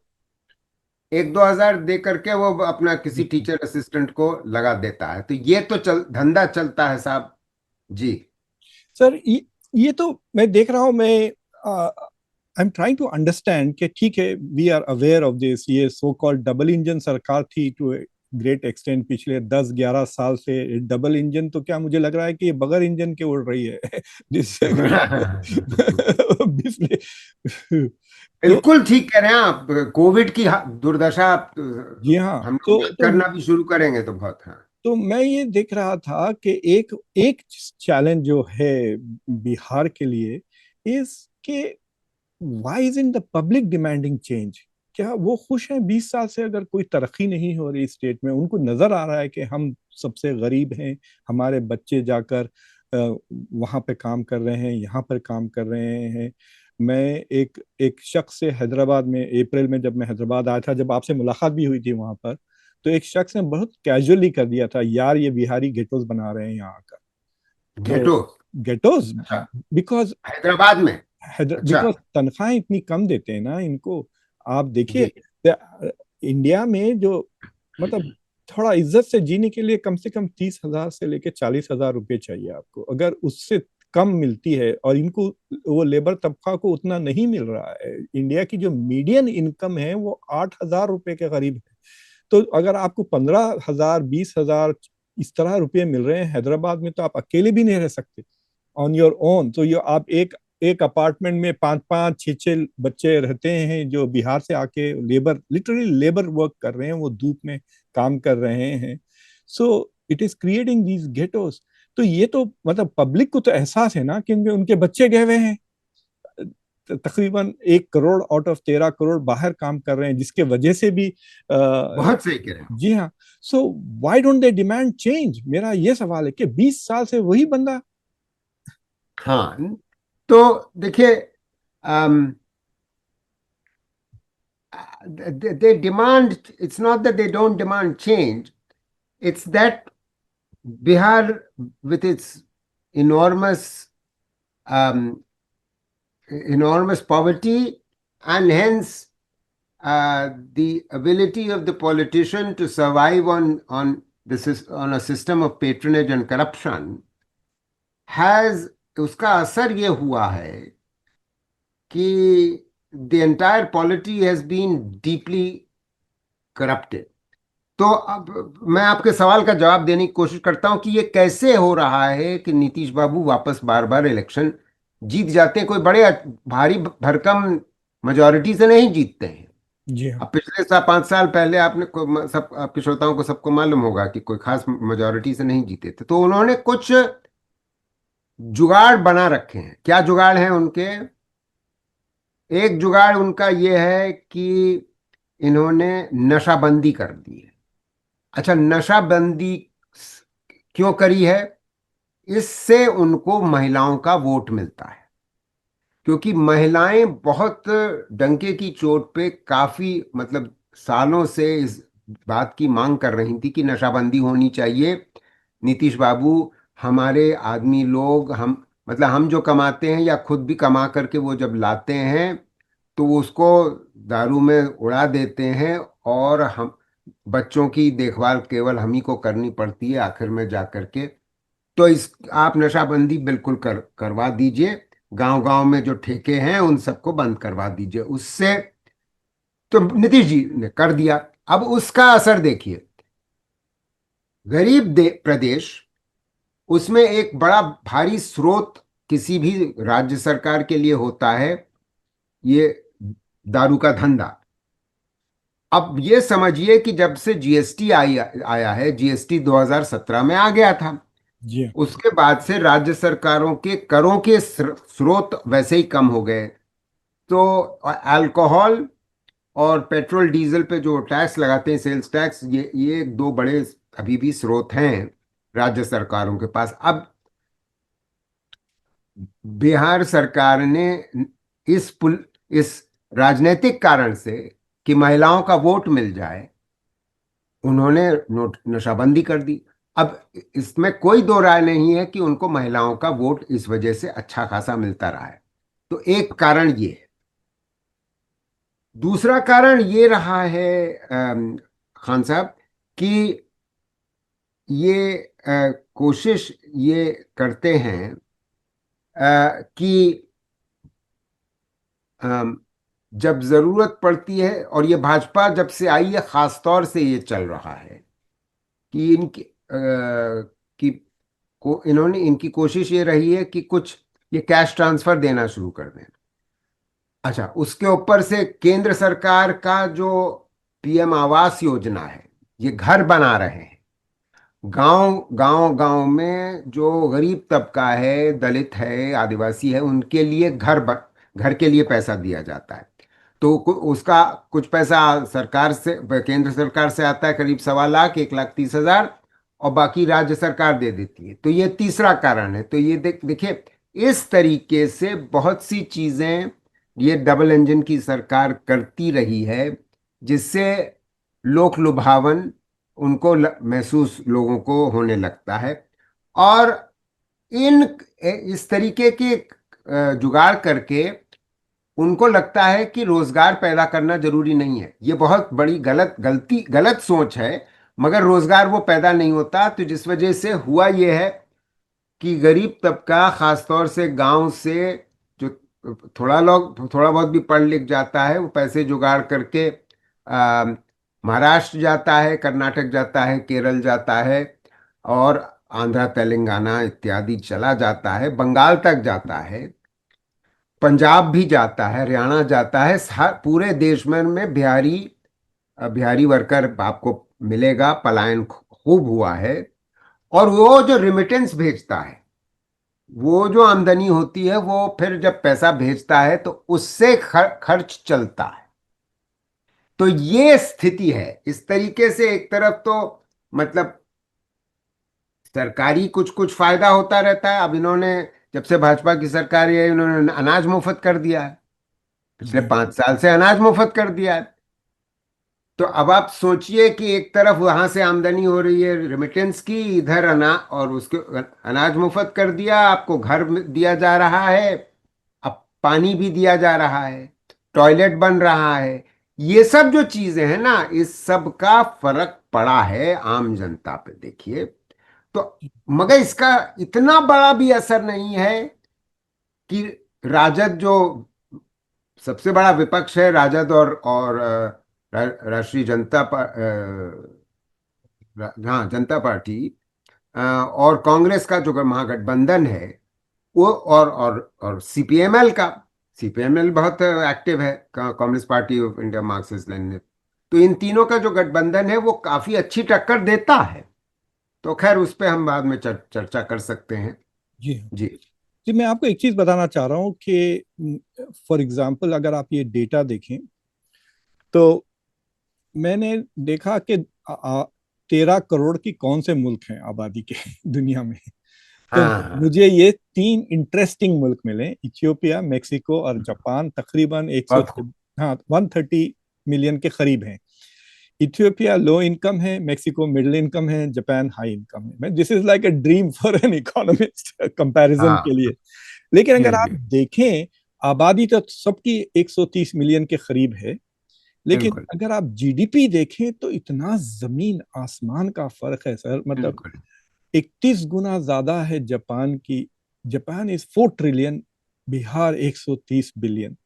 एक दो हजार दे करके वो अपना किसी टीचर असिस्टेंट को लगा देता है। तो ये तो धंधा चलता है साहब जी।
सर ये तो मैं देख रहा हूँ। मैं I am trying to understand कि ठीक है, we are aware of this. ये सो कॉल्ड डबल इंजन सरकार थी टू ग्रेट एक्सटेंट पिछले 10-11 साल से। डबल इंजन तो क्या, मुझे लग रहा है कि ये बगैर इंजन के उड़ रही है जिससे पिछले तो
बिल्कुल ठीक कह रहे हैं आप। कोविड की दुर्दशा आप,
जी हाँ।
हम लोग याद करना भी शुरू करेंगे तो बहुत। हाँ
तो मैं ये देख रहा था कि एक एक चैलेंज जो है बिहार के लिए इज के why is in the public demanding change. क्या वो खुश हैं 20 साल से अगर कोई तरक्की नहीं हो रही स्टेट में? उनको नजर आ रहा है कि हम सबसे गरीब हैं, हमारे बच्चे जाकर वहां पे काम कर रहे हैं, यहाँ पर काम कर रहे हैं। मैं एक एक शख्स से हैदराबाद में अप्रैल में, जब मैं हैदराबाद आया था, जब आपसे मुलाकात भी हुई थी वहां पर, तो एक शख्स ने बहुत कैजुअली कर दिया था, यार ये बिहारी गेटोस बना रहे हैं यहाँ आकर। तो
घेटो।
गेटोस,
अच्छा,
बिकॉज
हैदराबाद में। अच्छा।
बिकॉज तनख्वाहें इतनी कम देते हैं ना इनको। आप देखिए,
जी।
इंडिया में जो मतलब थोड़ा इज्जत से जीने के लिए कम से कम 30,000 से लेके 40,000 रुपए चाहिए आपको। अगर उससे कम मिलती है, और इनको वो लेबर तबका को उतना नहीं मिल रहा है। इंडिया की जो मीडियन इनकम है वो 8,000 रुपए के करीब है। तो अगर आपको 15,000 20,000 इस तरह रुपये मिल रहे हैं हैदराबाद में, तो आप अकेले भी नहीं रह सकते ऑन योर ओन। तो ये आप एक एक अपार्टमेंट में 5-5 6-6 बच्चे रहते हैं जो बिहार से आके लेबर, लिटरली लेबर वर्क कर रहे हैं, वो धूप में काम कर रहे हैं। So it is creating these ghettos. तो ये तो मतलब पब्लिक को तो एहसास है ना कि उनके बच्चे गए हुए हैं। तकरीबन 1 करोड़ आउट ऑफ 13 करोड़ बाहर काम कर रहे हैं, जिसके वजह से भी
बहुत सही कह रहे हैं।
जी हाँ। So why don't they demand change? मेरा ये सवाल है कि 20 साल से वही बंदा।
हाँ, तो देखिए, they demand, it's not that they don't demand change, it's that Bihar, with its enormous um, enormous poverty, and hence the ability of the politician to survive on a system of patronage and corruption, has उसका असर ये हुआ है कि the entire polity has been deeply corrupted. तो अब मैं आपके सवाल का जवाब देने की कोशिश करता हूं कि ये कैसे हो रहा है कि नीतीश बाबू वापस बार बार इलेक्शन जीत जाते हैं। कोई बड़े भारी भरकम मेजोरिटी से नहीं जीतते हैं।
जी हाँ।
अब पिछले 5 साल पहले आपने सब आपके श्रोताओं को सबको मालूम होगा कि कोई खास मेजोरिटी से नहीं जीते थे। तो उन्होंने कुछ जुगाड़ बना रखे हैं। क्या जुगाड़ है उनके? एक जुगाड़ उनका ये है कि इन्होंने नशाबंदी कर दी है। अच्छा, नशाबंदी क्यों करी है? इससे उनको महिलाओं का वोट मिलता है, क्योंकि महिलाएं बहुत डंके की चोट पे काफी, मतलब सालों से इस बात की मांग कर रही थी कि नशाबंदी होनी चाहिए। नीतीश बाबू, हमारे आदमी लोग, हम मतलब हम जो कमाते हैं या खुद भी कमा करके वो जब लाते हैं तो वो उसको दारू में उड़ा देते हैं, और हम बच्चों की देखभाल केवल हम ही को करनी पड़ती है आखिर में जा करके। तो इस आप नशाबंदी बिल्कुल करवा दीजिए। गांव गांव में जो ठेके हैं उन सबको बंद करवा दीजिए उससे। तो नीतीश जी ने कर दिया। अब उसका असर देखिए। गरीब प्रदेश, उसमें एक बड़ा भारी स्रोत किसी भी राज्य सरकार के लिए होता है ये दारू का धंधा। अब ये समझिए कि जब से जीएसटी आया है, जीएसटी 2017 में आ गया था,
जी हाँ।
उसके बाद से राज्य सरकारों के करों के स्रोत वैसे ही कम हो गए। तो अल्कोहल और पेट्रोल डीजल पे जो टैक्स लगाते हैं, सेल्स टैक्स, ये दो बड़े अभी भी स्रोत हैं राज्य सरकारों के पास। अब बिहार सरकार ने इस राजनीतिक कारण से कि महिलाओं का वोट मिल जाए, उन्होंने नोट नशाबंदी कर दी। अब इसमें कोई दो राय नहीं है कि उनको महिलाओं का वोट इस वजह से अच्छा खासा मिलता रहा है। तो एक कारण ये है। दूसरा कारण ये रहा है खान साहब, कि ये कोशिश ये करते हैं कि अम, जब जरूरत पड़ती है, और ये भाजपा जब से आई है खास तौर से ये चल रहा है कि कि इन्होंने, इनकी कोशिश ये रही है कि कुछ ये कैश ट्रांसफर देना शुरू कर दें। अच्छा, उसके ऊपर से केंद्र सरकार का जो पीएम आवास योजना है, ये घर बना रहे हैं। गांव में जो गरीब तबका है, दलित है, आदिवासी है, उनके लिए घर के लिए पैसा दिया जाता है। तो उसका कुछ पैसा सरकार से, केंद्र सरकार से आता है, करीब 1.25 लाख, 1,30,000, और बाकी राज्य सरकार दे देती है। तो ये तीसरा कारण है। तो ये देखिए, इस तरीके से बहुत सी चीजें ये डबल इंजन की सरकार करती रही है, जिससे लोक लुभावन उनको महसूस लोगों को होने लगता है। और इन इस तरीके के जुगाड़ करके उनको लगता है कि रोजगार पैदा करना जरूरी नहीं है। ये बहुत बड़ी गलत सोच है। मगर रोजगार वो पैदा नहीं होता, तो जिस वजह से हुआ ये है कि गरीब तबका, खासतौर से गांव से, जो थोड़ा बहुत भी पढ़ लिख जाता है, वो पैसे जुगाड़ करके आ, महाराष्ट्र जाता है, कर्नाटक जाता है, केरल जाता है, और आंध्रा तेलंगाना इत्यादि चला जाता है, बंगाल तक जाता है, पंजाब भी जाता है, हरियाणा जाता है। पूरे देश में बिहारी वर्कर आपको मिलेगा। पलायन खूब हुआ है। और वो जो रिमिटेंस भेजता है, वो जो आमदनी होती है, वो फिर जब पैसा भेजता है तो उससे खर्च चलता है। तो ये स्थिति है। इस तरीके से एक तरफ तो मतलब सरकारी कुछ कुछ फायदा होता रहता है। अब इन्होंने, जब से भाजपा की सरकार है, इन्होंने अनाज मुफ्त कर दिया है। पिछले
जी
5 साल से अनाज मुफ्त कर दिया है। तो अब आप सोचिए कि एक तरफ वहां से आमदनी हो रही है रेमिटेंस की, इधर और उसके अनाज मुफ्त कर दिया, आपको घर दिया जा रहा है, अब पानी भी दिया जा रहा है, टॉयलेट बन रहा है। ये सब जो चीजें हैं ना, इस सब का फर्क पड़ा है आम जनता पे, देखिए। तो मगर इसका इतना बड़ा भी असर नहीं है कि राजद, जो सबसे बड़ा विपक्ष है, राजद और राष्ट्रीय हाँ, जनता पार्टी, और कांग्रेस का जो महागठबंधन है, वो और सीपीएमएल का, सीपीएमएल बहुत एक्टिव है, communist party of India, Marxist Lenin. तो इन तीनों का जो गठबंधन है, वो काफी अच्छी टक्कर देता है। तो खैर, उस पर हम बाद में चर्चा कर सकते हैं।
जी
जी।
जी। मैं आपको एक चीज बताना चाह रहा हूँ कि फॉर एग्जाम्पल अगर आप ये डेटा देखें तो मैंने देखा कि 13 करोड़ की कौन से मुल्क हैं आबादी के दुनिया में। तो
हाँ हाँ।
मुझे ये 3 इंटरेस्टिंग मुल्क मिले, इथियोपिया, मेक्सिको और जापान। तकरीबन 100,
बहुत खूब।
हाँ, 130 मिलियन के करीब हैं। इथियोपिया लो इनकम है, मेक्सिको मिडिल इनकम है, जापान हाई इनकम है। मैं this is like a dream for an economist comparison के
हाँ।
लिए। लेकिन
जी
अगर आप
जी।
देखें, आबादी तो सबकी 130 मिलियन के करीब है, लेकिन
बिल्कुल
अगर आप जीडीपी देखें तो इतना जमीन आसमान का फर्क है सर। मतलब
बिल्कुल।
31 गुना ज्यादा है जापान की। Japan is 4 trillion, Bihar 130 billion.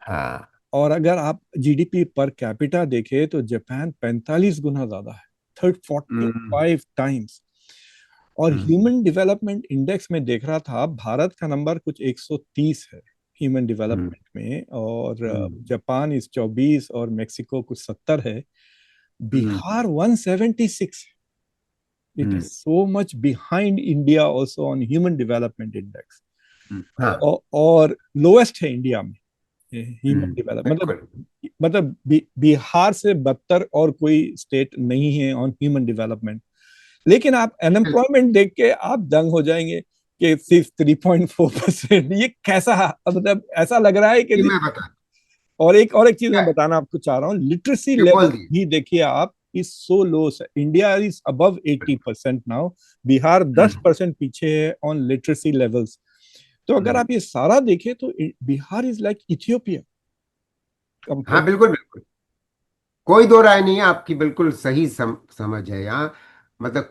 हाँ।
और अगर आप जीडीपी पर कैपिटा देखें तो जापान 45 गुना ज्यादा है, third forty
hmm.
Five times. और
हम्म।
ह्यूमन डेवलपमेंट इंडेक्स में देख रहा था, भारत का नंबर कुछ 130 है ह्यूमन
हम्म।
डेवलपमेंट में, और
हम्म।
जापान इस 24, और मेक्सिको कुछ 70 है।
Hmm.
Bihar 176। It is
hmm.
So much behind India also on human development index.
हाँ।
और लोएस्ट है इंडिया में। ह्यूमन डेवलप
बिल्कुल।
मतलब बिहार से बदतर और कोई स्टेट नहीं है ऑन ह्यूमन डेवलपमेंट। लेकिन आप अनएम्प्लॉयमेंट देख के आप दंग हो जाएंगे कि सिर्फ 3.4%, ये कैसा, मतलब ऐसा लग रहा है कि
ये
जी।
मैं बता,
और एक चीज मैं
क्या
बताना आपको चाह रहा हूँ, लिटरेसी
ये
लेवल
बोल दिए।
भी देखिए आप, is so low. India is above 80% now, Bihar दस
हम्म,
परसेंट पीछे है ऑन लिटरेसी लेवल्स। तो अगर
हम्म।
आप ये सारा देखें तो बिहार इज लाइक इथियोपिया
हाँ,
कंपेयर।
बिल्कुल बिल्कुल, कोई दो राय नहीं है, आपकी बिल्कुल सही समझ है यहाँ। मतलब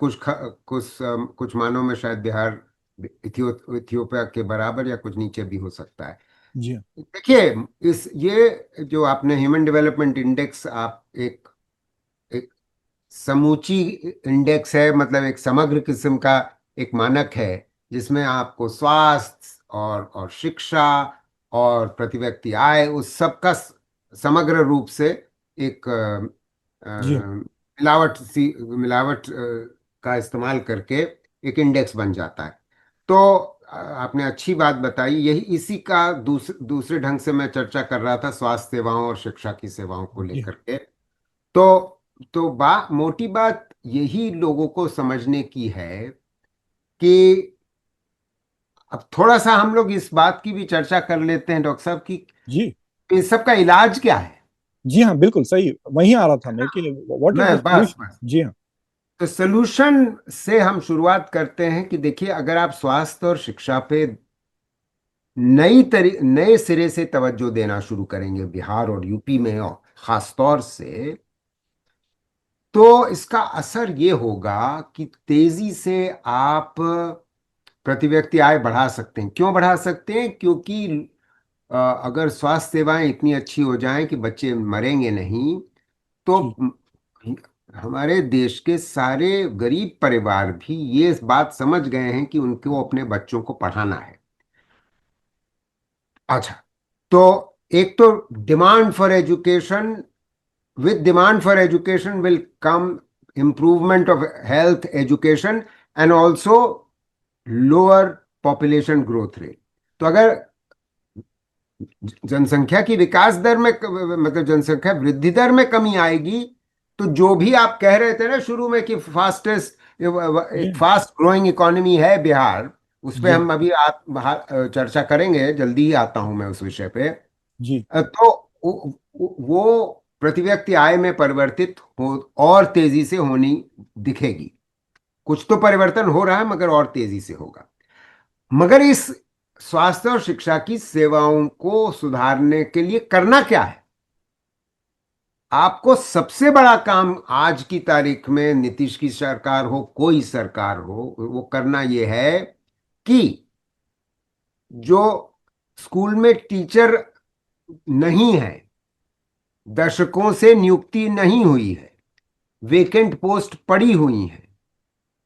कुछ मानों में शायद बिहार इथियोपिया के बराबर या कुछ नीचे भी हो सकता है।
जी हाँ।
देखिए, इस ये जो आपने ह्यूमन डेवलपमेंट इंडेक्स, आप एक समूची इंडेक्स है, मतलब एक समग्र किस्म का एक मानक है, जिसमें आपको स्वास्थ्य और शिक्षा और प्रति व्यक्ति आय, उस सब का समग्र रूप से एक
जी हाँ।
मिलावट का इस्तेमाल करके एक इंडेक्स बन जाता है। तो आपने अच्छी बात बताई, यही इसी का दूसरे ढंग से मैं चर्चा कर रहा था, स्वास्थ्य सेवाओं और शिक्षा की सेवाओं को
जी हाँ।
लेकर के। तो मोटी बात यही लोगों को समझने की है कि अब थोड़ा सा हम लोग इस बात की भी चर्चा कर लेते हैं डॉक्टर साहब की,
जी।
इस सब का इलाज क्या है।
जी हाँ, बिल्कुल सही, वहीं आ रहा था मैं कि व्हाट इज द
मैं बस
सॉल्यूशन।
बस
जी हाँ।
तो सोल्यूशन से हम शुरुआत करते हैं कि देखिए, अगर आप स्वास्थ्य और शिक्षा पे नए सिरे से तवज्जो देना शुरू करेंगे बिहार और यूपी में, और खास तौर से, तो इसका असर ये होगा कि तेजी से आप प्रति व्यक्ति आय बढ़ा सकते हैं। क्यों बढ़ा सकते हैं? क्योंकि अगर स्वास्थ्य सेवाएं इतनी अच्छी हो जाएं कि बच्चे मरेंगे नहीं, तो
जी।
हमारे देश के सारे गरीब परिवार भी ये बात समझ गए हैं कि उनको अपने बच्चों को पढ़ाना है। अच्छा, तो एक तो demand for education, with demand for education will come improvement of health education and also lower population growth rate। तो अगर जनसंख्या की विकास दर में मतलब जनसंख्या वृद्धि दर में कमी आएगी, तो जो भी आप कह रहे थे ना शुरू में कि फास्टेस्ट
जी
एक
हाँ।
फास्ट ग्रोइंग इकोनॉमी है बिहार, उस पे
जी
हम अभी चर्चा करेंगे, जल्दी ही आता हूं मैं उस विषय पे।
जी
तो वो प्रति व्यक्ति आय में परिवर्तित हो और तेजी से होनी दिखेगी। कुछ तो परिवर्तन हो रहा है, मगर और तेजी से होगा। मगर इस स्वास्थ्य और शिक्षा की सेवाओं को सुधारने के लिए करना क्या है? आपको सबसे बड़ा काम आज की तारीख में, नीतीश की सरकार हो कोई सरकार हो, वो करना यह है कि जो स्कूल में टीचर नहीं है, दशकों से नियुक्ति नहीं हुई है, वेकेंट पोस्ट पड़ी हुई है,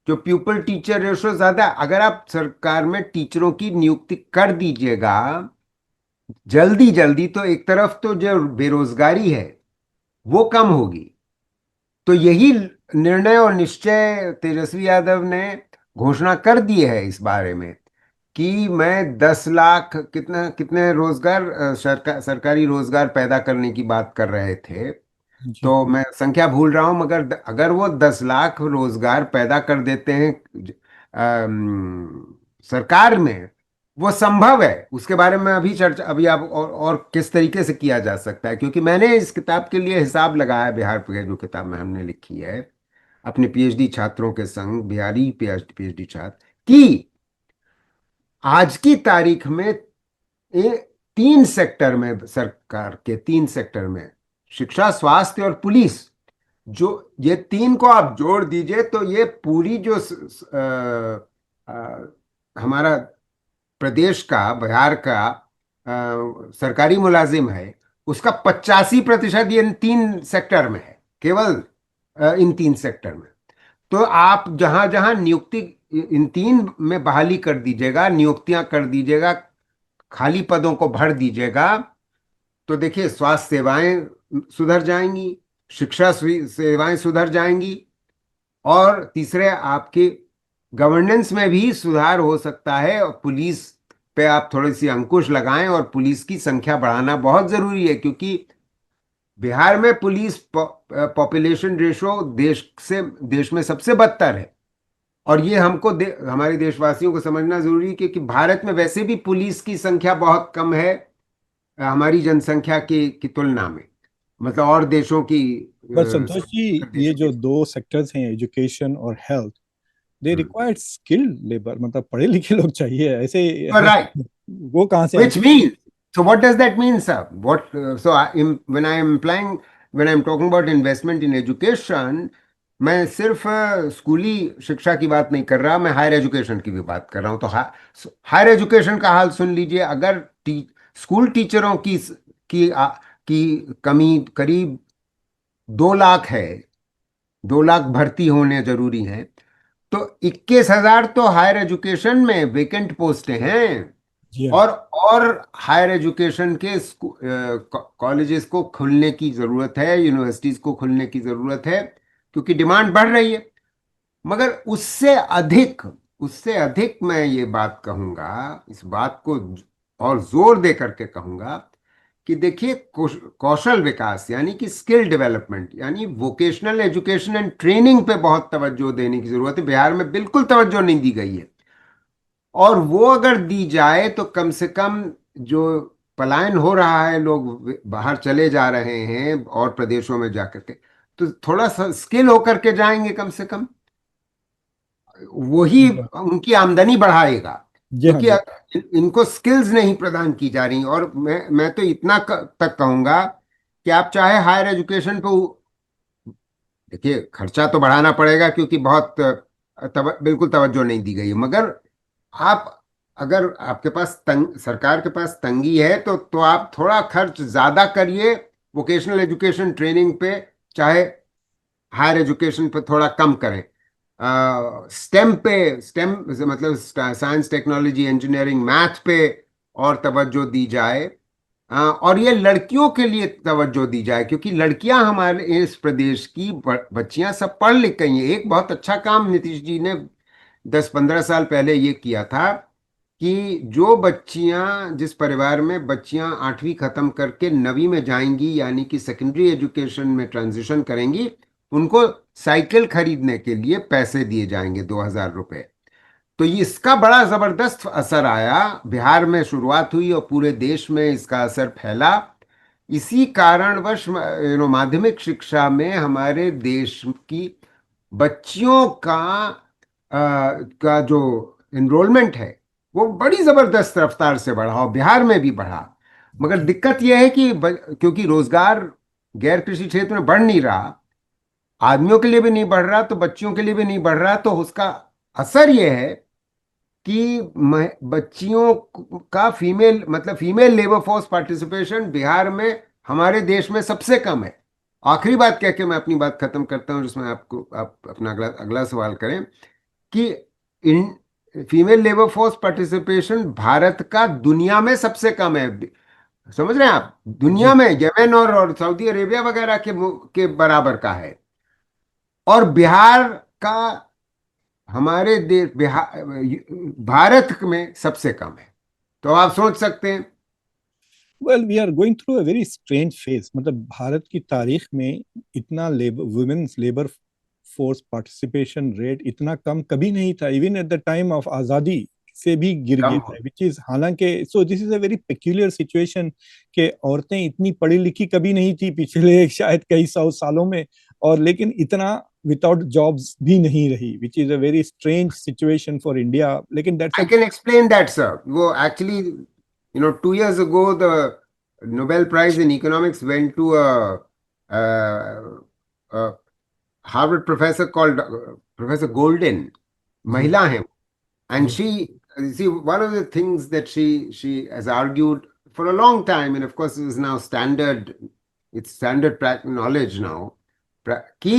जो प्यूपल टीचर रेशो ज्यादा, अगर आप सरकार में टीचरों की नियुक्ति कर दीजिएगा जल्दी जल्दी, तो एक तरफ तो जो बेरोजगारी है वो कम होगी। तो यही निर्णय और निश्चय तेजस्वी यादव ने घोषणा कर दी है इस बारे में कि मैं 10 लाख कितना कितने रोजगार सरकारी रोजगार पैदा करने की बात कर रहे थे।
जी
तो मैं संख्या भूल रहा हूं, मगर अगर वो 10 लाख रोजगार पैदा कर देते हैं सरकार में, वो संभव है। उसके बारे में अभी चर्चा, अभी आप और किस तरीके से किया जा सकता है, क्योंकि मैंने इस किताब के लिए हिसाब लगाया है, बिहार पे जो किताब में हमने लिखी है अपने पीएचडी छात्रों के संग, बिहारी पीएचडी छात्र, कि आज की तारीख में 3 सेक्टर में, सरकार के 3 सेक्टर में, शिक्षा, स्वास्थ्य और पुलिस, जो ये तीन को आप जोड़ दीजिए तो ये पूरी जो हमारा प्रदेश का, बिहार का सरकारी मुलाजिम है, उसका 85% ये इन 3 सेक्टर में है, केवल इन 3 सेक्टर में। तो आप जहां जहां नियुक्ति, इन तीन में बहाली कर दीजिएगा, नियुक्तियां कर दीजिएगा, खाली पदों को भर दीजिएगा, तो देखिए स्वास्थ्य सेवाएं सुधर जाएंगी, शिक्षा सेवाएं सुधर जाएंगी, और तीसरे आपके गवर्नेंस में भी सुधार हो सकता है, और पुलिस पे आप थोड़ी सी अंकुश लगाएं, और पुलिस की संख्या बढ़ाना बहुत जरूरी है, क्योंकि बिहार में पुलिस पॉपुलेशन रेशो देश में सबसे बदतर है। और ये हमको हमारे देशवासियों को समझना जरूरी है, क्योंकि भारत में वैसे भी पुलिस की संख्या बहुत कम है हमारी जनसंख्या की तुलना में, मतलब और देशों की
पर संतोष जी, ये
देशों
जो
की।
दो सेक्टर्स हैं, एजुकेशन और health, they required skilled labour, मतलब पढ़े लिखे लोग चाहिए ऐसे।
राइट,
वो कहाँ से
which
आएंगे?
means, so what does that mean, sir? When I am implying, when I am talking about investment in education, मैं सिर्फ स्कूली शिक्षा की बात नहीं कर रहा, मैं हायर एजुकेशन की भी बात कर रहा हूं। तो हायर एजुकेशन का हाल सुन लीजिए। अगर स्कूल टीचरों की कमी करीब 2 लाख है, 2 लाख भर्ती होने जरूरी हैं, तो 21,000 तो हायर एजुकेशन में वेकेंट पोस्ट हैं।
जी हाँ।
और हायर एजुकेशन के कॉलेजेस को खुलने की जरूरत है, यूनिवर्सिटीज को खुलने की जरूरत है, क्योंकि डिमांड बढ़ रही है। मगर उससे अधिक मैं ये बात कहूंगा, इस बात को और जोर दे करके कहूंगा कि देखिए, कौशल विकास यानी कि स्किल डेवलपमेंट, यानी वोकेशनल एजुकेशन एंड ट्रेनिंग पे बहुत तवज्जो देने की जरूरत है। बिहार में बिल्कुल तवज्जो नहीं दी गई है। और वो अगर दी जाए तो कम से कम जो पलायन हो रहा है, लोग बाहर चले जा रहे हैं और प्रदेशों में जाकर के, तो थोड़ा सा स्किल होकर के जाएंगे कम से कम, वही
जी
उनकी आमदनी बढ़ाएगा।
हाँ।
क्योंकि
जी
इनको स्किल्स नहीं प्रदान की जा रही। और मैं तो इतना तक कहूंगा कि आप चाहे हायर एजुकेशन पे देखिए, खर्चा तो बढ़ाना पड़ेगा, क्योंकि बहुत बिल्कुल तवज्जो नहीं दी गई है। मगर आप, अगर आपके पास सरकार के पास तंगी है, तो आप थोड़ा खर्च ज्यादा करिए वोकेशनल एजुकेशन ट्रेनिंग पे, चाहे हायर एजुकेशन पे थोड़ा कम करें। स्टेम मतलब साइंस टेक्नोलॉजी इंजीनियरिंग मैथ पे और तवज्जो दी जाए। और ये लड़कियों के लिए तवज्जो दी जाए, क्योंकि लड़कियां हमारे इस प्रदेश की बच्चियां सब पढ़ लिख गई हैं। एक बहुत अच्छा काम नीतीश जी ने 10-15 साल पहले ये किया था कि जो बच्चियां, जिस परिवार में बच्चियां 8वीं खत्म करके 9वीं में जाएंगी, यानी कि सेकेंडरी एजुकेशन में ट्रांजिशन करेंगी, उनको साइकिल खरीदने के लिए पैसे दिए जाएंगे, 2,000 रुपए। तो ये इसका बड़ा जबरदस्त असर आया। बिहार में शुरुआत हुई और पूरे देश में इसका असर फैला। इसी कारणवश माध्यमिक शिक्षा में हमारे देश की बच्चियों का जो एनरोलमेंट है, वो बड़ी जबरदस्त रफ्तार से बढ़ा, और बिहार में भी बढ़ा। मगर
जी।
दिक्कत यह है कि क्योंकि रोजगार गैर कृषि क्षेत्र में बढ़ नहीं रहा, आदमियों के लिए भी नहीं बढ़ रहा, तो बच्चियों के लिए भी नहीं बढ़ रहा, तो उसका असर यह है कि बच्चियों का female labour force participation Bihar में, हमारे देश में सबसे कम है। आखिरी बात कह के मैं अपनी बात खत्म करता हूं, जिसमें आप अपना अगला अगला सवाल करें कि in female labour force participation Bharat का दुनिया में सबसे कम है। समझ रहे हैं आप? दुनिया
जी
में यमन और सऊदी अरेबिया वगैरह के बराबर का है। और बिहार का, हमारे देश बिहार, भारत में सबसे कम है। तो आप सोच सकते हैं।
Well, we are going through a very strange phase. मतलब भारत की तारीख में इतना labour, women's labour force participation rate इतना कम कभी नहीं था। Even at the time of आजादी से भी गिर
कम
गया
हो।
है, विच इज, हालांकि so this is a very peculiar situation कि औरतें इतनी पढ़ी लिखी कभी नहीं थी पिछले शायद कई सौ सालों में, और लेकिन इतना विदाउट जॉब्स भी नहीं रही, which is a very strange situation for India. लेकिन that's
I
uh,
can explain that sir. वो actually, 2 years ago, the Nobel Prize in Economics went to a Harvard professor called Professor Golden.
जी
महिला है। And
जी
she, see, one of the things that she has argued for a long time, and of course it is now standard, it's standard knowledge now, कि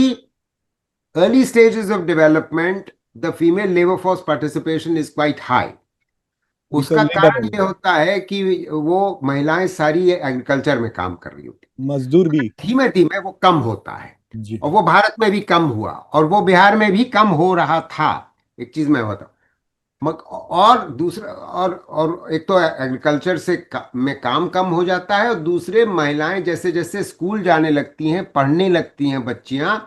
early stages of development, the female labor force participation is quite high.
Because
उसका
labour
कारण
नहीं,
ये होता है कि वो महिलाएं सारी एग्रीकल्चर में काम कर रही होती,
मजदूर भी।
धीमे धीमे वो कम होता है।
जी
और वो भारत में भी कम हुआ, और वो बिहार में भी कम हो रहा था। एक चीज मैं बताऊं, और दूसरा, और एक तो एग्रीकल्चर से में काम कम हो जाता है, और दूसरे महिलाएं जैसे जैसे स्कूल जाने लगती हैं, पढ़ने लगती हैं बच्चियां,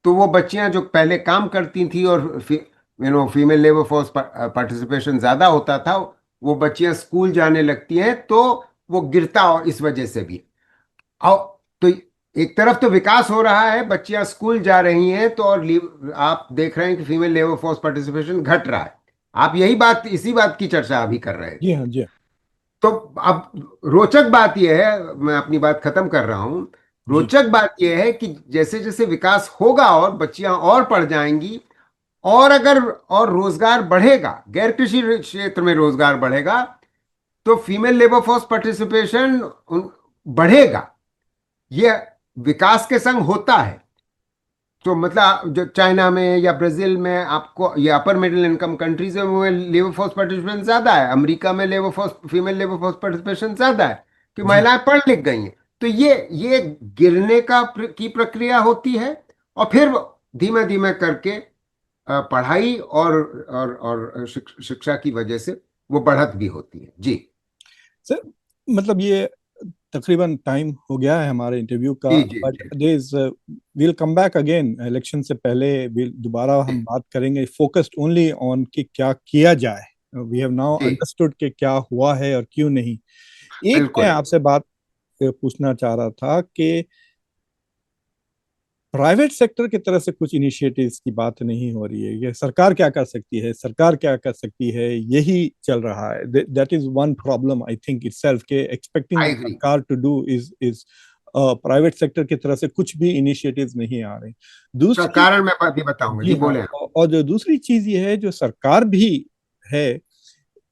तो वो बच्चियां जो पहले काम करती थी और फीमेल लेबर फोर्स पार्टिसिपेशन ज्यादा होता था, वो बच्चियां स्कूल जाने लगती हैं, तो वो गिरता, और इस वजह से भी। और तो एक तरफ तो विकास हो रहा है, बच्चियां स्कूल जा रही हैं, तो और आप देख रहे हैं कि फीमेल लेबर फोर्स पार्टिसिपेशन घट रहा है। आप यही बात, इसी बात की चर्चा अभी कर रहे
जी
थे।
हाँ, जी हाँ।
तो अब रोचक बात यह है, मैं अपनी बात खत्म कर रहा हूं।
जी
रोचक बात यह है कि जैसे जैसे विकास होगा और बच्चियां और पढ़ जाएंगी, और अगर और रोजगार बढ़ेगा, गैर कृषि क्षेत्र में रोजगार बढ़ेगा, तो फीमेल लेबर फोर्स पार्टिसिपेशन बढ़ेगा। यह विकास के संग होता है। तो मतलब जो चाइना में या ब्राजील में आपको, ये अपर मिडिल इनकम कंट्रीज में लेबर फोर्स पार्टिसिपेशन ज्यादा है, अमेरिका में labour force, female labour force participation ज्यादा है, कि
जी।
महिलाएं पढ़ लिख गई हैं। तो ये गिरने की प्रक्रिया होती है, और फिर धीमे धीमे करके पढ़ाई और शिक्षा की वजह से वो बढ़त भी होती है। जी
सर, मतलब ये तकरीबन टाइम हो गया है हमारे इंटरव्यू का,
जी जी
बट
जी
there is will come back again election से पहले। दोबारा हम बात करेंगे, फोकस्ड ओनली ऑन कि क्या किया जाए। वी हैव नाउ
जी,
अंडरस्टूड कि क्या हुआ है और क्यों नहीं। एक मैं
बिल्कुल।
आपसे बात पूछना चाह रहा था कि प्राइवेट सेक्टर की तरफ से कुछ इनिशिएटिव्स की बात नहीं हो रही है। ये सरकार क्या कर सकती है, सरकार क्या कर सकती है, यही चल रहा है। That is one problem I think itself, के एक्सपेक्टिंग
आई एग्री।
सरकार to do is private sector की तरफ से कुछ भी इनिशिएटिव्स नहीं आ रहे। दूसरी,
कारण मैं अभी बताऊंगा,
जी
जी
हाँ,
बोले आप।
और जो दूसरी चीज ये है, जो सरकार भी है,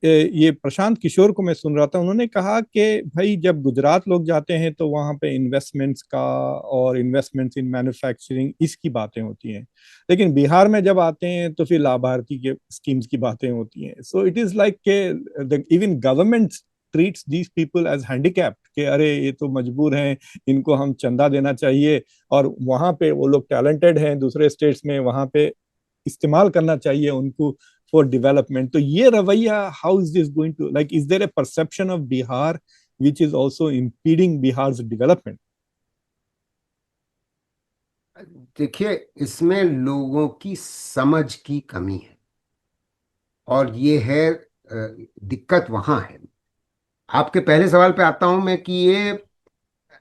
ये प्रशांत किशोर को मैं सुन रहा था, उन्होंने कहा कि भाई जब गुजरात लोग जाते हैं तो वहां पे इन्वेस्टमेंट्स का और इन्वेस्टमेंट्स इन मैन्युफैक्चरिंग इसकी बातें होती हैं, लेकिन बिहार में जब आते हैं तो फिर लाभार्थी के स्कीम्स की बातें होती हैं। सो इट इज लाइक के even government treats these people as handicapped, कि अरे ये तो मजबूर हैं, इनको हम चंदा देना चाहिए, और वहां पे वो लोग टैलेंटेड हैं दूसरे स्टेट्स में, वहां पे इस्तेमाल करना चाहिए उनको फॉर डेवलपमेंट। तो ये रवैया, how is this going to, like is there a perception of Bihar which is also impeding Bihar's development?
देखिए, इसमें लोगों की समझ की कमी है, और ये है दिक्कत वहां है। आपके पहले सवाल पे आता हूं मैं, कि ये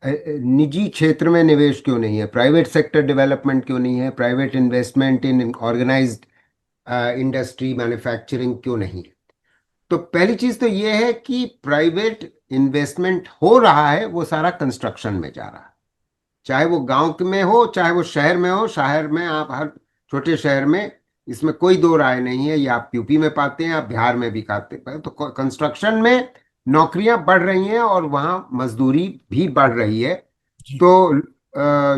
निजी क्षेत्र में निवेश क्यों नहीं है, प्राइवेट सेक्टर डेवलपमेंट क्यों नहीं है, private investment in organised industry manufacturing क्यों नहीं है। तो पहली चीज तो ये है कि प्राइवेट इन्वेस्टमेंट हो रहा है, वो सारा कंस्ट्रक्शन में जा रहा है। चाहे वो गांव में हो, चाहे वो शहर में हो। शहर में आप हर छोटे शहर में, इसमें कोई दो राय नहीं है, ये आप यूपी में पाते हैं, आप बिहार में भी पाते हैं। तो कंस्ट्रक्शन में नौकरियां बढ़ रही हैं, और वहाँ मजदूरी भी बढ़ रही है।
जी।
तो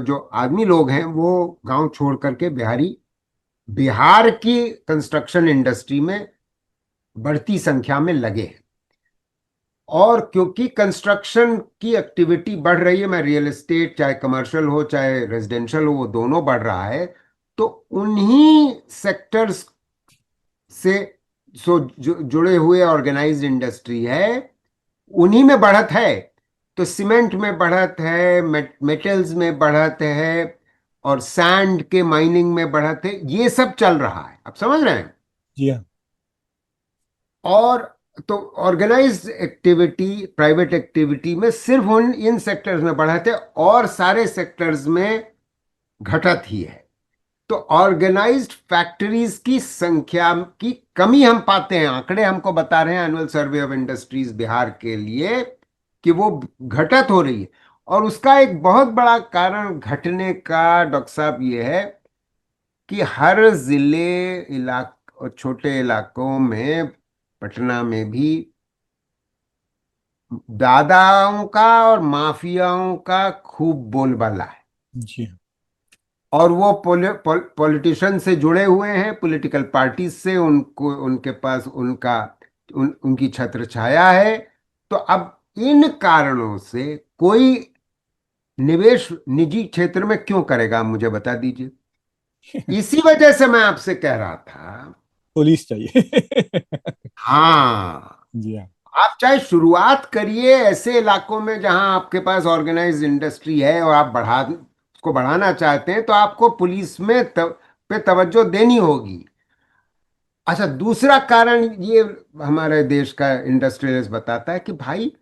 जो आदमी लोग हैं वो गांव छोड़ करके बिहार की कंस्ट्रक्शन इंडस्ट्री में बढ़ती संख्या में लगे हैं। और क्योंकि कंस्ट्रक्शन की एक्टिविटी बढ़ रही है, मैं रियल एस्टेट, चाहे कमर्शियल हो चाहे रेजिडेंशियल हो, वो दोनों बढ़ रहा है। तो उन्हीं सेक्टर्स से जुड़े हुए ऑर्गेनाइज्ड इंडस्ट्री है, उन्हीं में बढ़त है। तो सीमेंट में बढ़त है, मेटल्स में बढ़त है, और सैंड के माइनिंग में बढ़त है। ये सब चल रहा है, आप समझ रहे हैं।
जी हाँ।
और तो ऑर्गेनाइज्ड एक्टिविटी, प्राइवेट एक्टिविटी में सिर्फ उन इन सेक्टर्स में बढ़त है, और सारे सेक्टर्स में घटत ही है। तो ऑर्गेनाइज्ड फैक्ट्रीज की संख्या की कमी हम पाते हैं। आंकड़े हमको बता रहे हैं, annual survey of industries Bihar के लिए, कि वो घटत हो रही है। और उसका एक बहुत बड़ा कारण घटने का, डॉक्टर साहब, ये है कि हर जिले, और छोटे इलाकों में, पटना में भी दादाओं का और माफियाओं का खूब बोलबाला है।
जी हाँ।
और वो पॉलिटिशियन से जुड़े हुए हैं, पॉलिटिकल पार्टी से, उनको उनके पास उनकी छत्र छाया है। तो अब इन कारणों से कोई निवेश निजी क्षेत्र में क्यों करेगा, आप मुझे बता दीजिए। इसी वजह से मैं आपसे कह रहा था
पुलिस चाहिए।
हाँ,
जी हाँ।
आप चाहे शुरुआत करिए ऐसे इलाकों में जहां आपके पास ऑर्गेनाइज्ड इंडस्ट्री है और आप उसको बढ़ाना चाहते हैं, तो आपको पुलिस में पे तवज्जो देनी होगी। अच्छा, दूसरा कारण ये हमारे देश का इंडस्ट्रियलिस्ट बताता है कि भाई,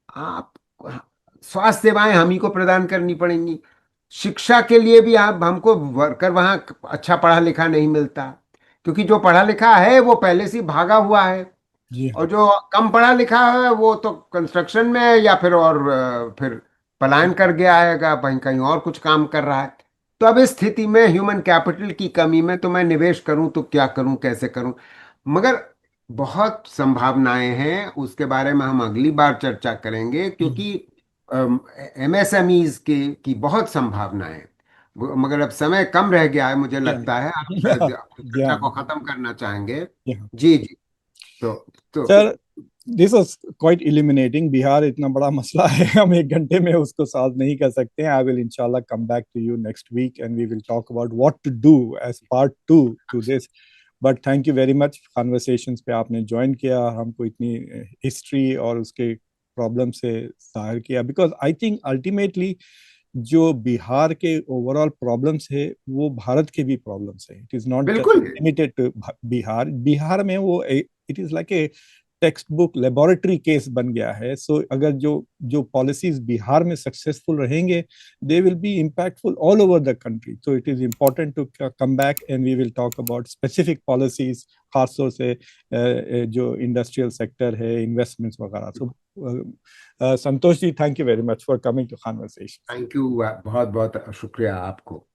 आप स्वास्थ्य सेवाएं हम ही को प्रदान करनी पड़ेंगी। शिक्षा के लिए भी आप हमको वर्कर वहां अच्छा पढ़ा लिखा नहीं मिलता, क्योंकि जो पढ़ा लिखा है वो पहले से ही भागा हुआ है,
जी
और
हाँ।
जो कम पढ़ा लिखा है वो तो कंस्ट्रक्शन में है, या फिर और फिर पलायन कर गया है, कहीं कहीं और कुछ काम कर रहा है। तो अब इस स्थिति में ह्यूमन कैपिटल की कमी में तो मैं निवेश करूं तो क्या करूं, कैसे करूं? मगर बहुत संभावनाएं हैं, उसके बारे में हम अगली बार चर्चा करेंगे, क्योंकि एमएसएमईज की बहुत संभावनाएं हैं। मगर अब समय कम रह गया है, मुझे
जी
लगता है आप
हाँ। जी
चर्चा
हाँ।
को खत्म करना चाहेंगे।
जी हाँ।
जी जी। तो तो
sir, this was quite illuminating. Bihar इतना बड़ा मसला है, हम एक घंटे में उसको सॉल्व नहीं कर सकते हैं। आई विल इंशाल्लाह come back to you next week and we will talk about what to do as part two to this. But thank you very much, conversations पे आपने ज्वाइन किया, हमको इतनी हिस्ट्री और उसके प्रॉब्लम से जाहिर किया। बिकॉज आई थिंक अल्टीमेटली जो बिहार के ओवरऑल प्रॉब्लम्स है वो भारत के भी प्रॉब्लम्स है। इट इज नॉट जस्ट
बिल्कुल।
Limited to Bihar. बिहार में वो it is like a textbook laboratory case बन गया है। सो अगर जो जो पॉलिसीज बिहार में सक्सेसफुल रहेंगे, they will be impactful all over the country. So it is important to come back and we will talk about specific policies, खासतौर से जो इंडस्ट्रियल सेक्टर है, इन्वेस्टमेंट्स वगैरह। So Santosh ji, thank you very much for coming to conversation.
Thank you, बहुत बहुत शुक्रिया आपको।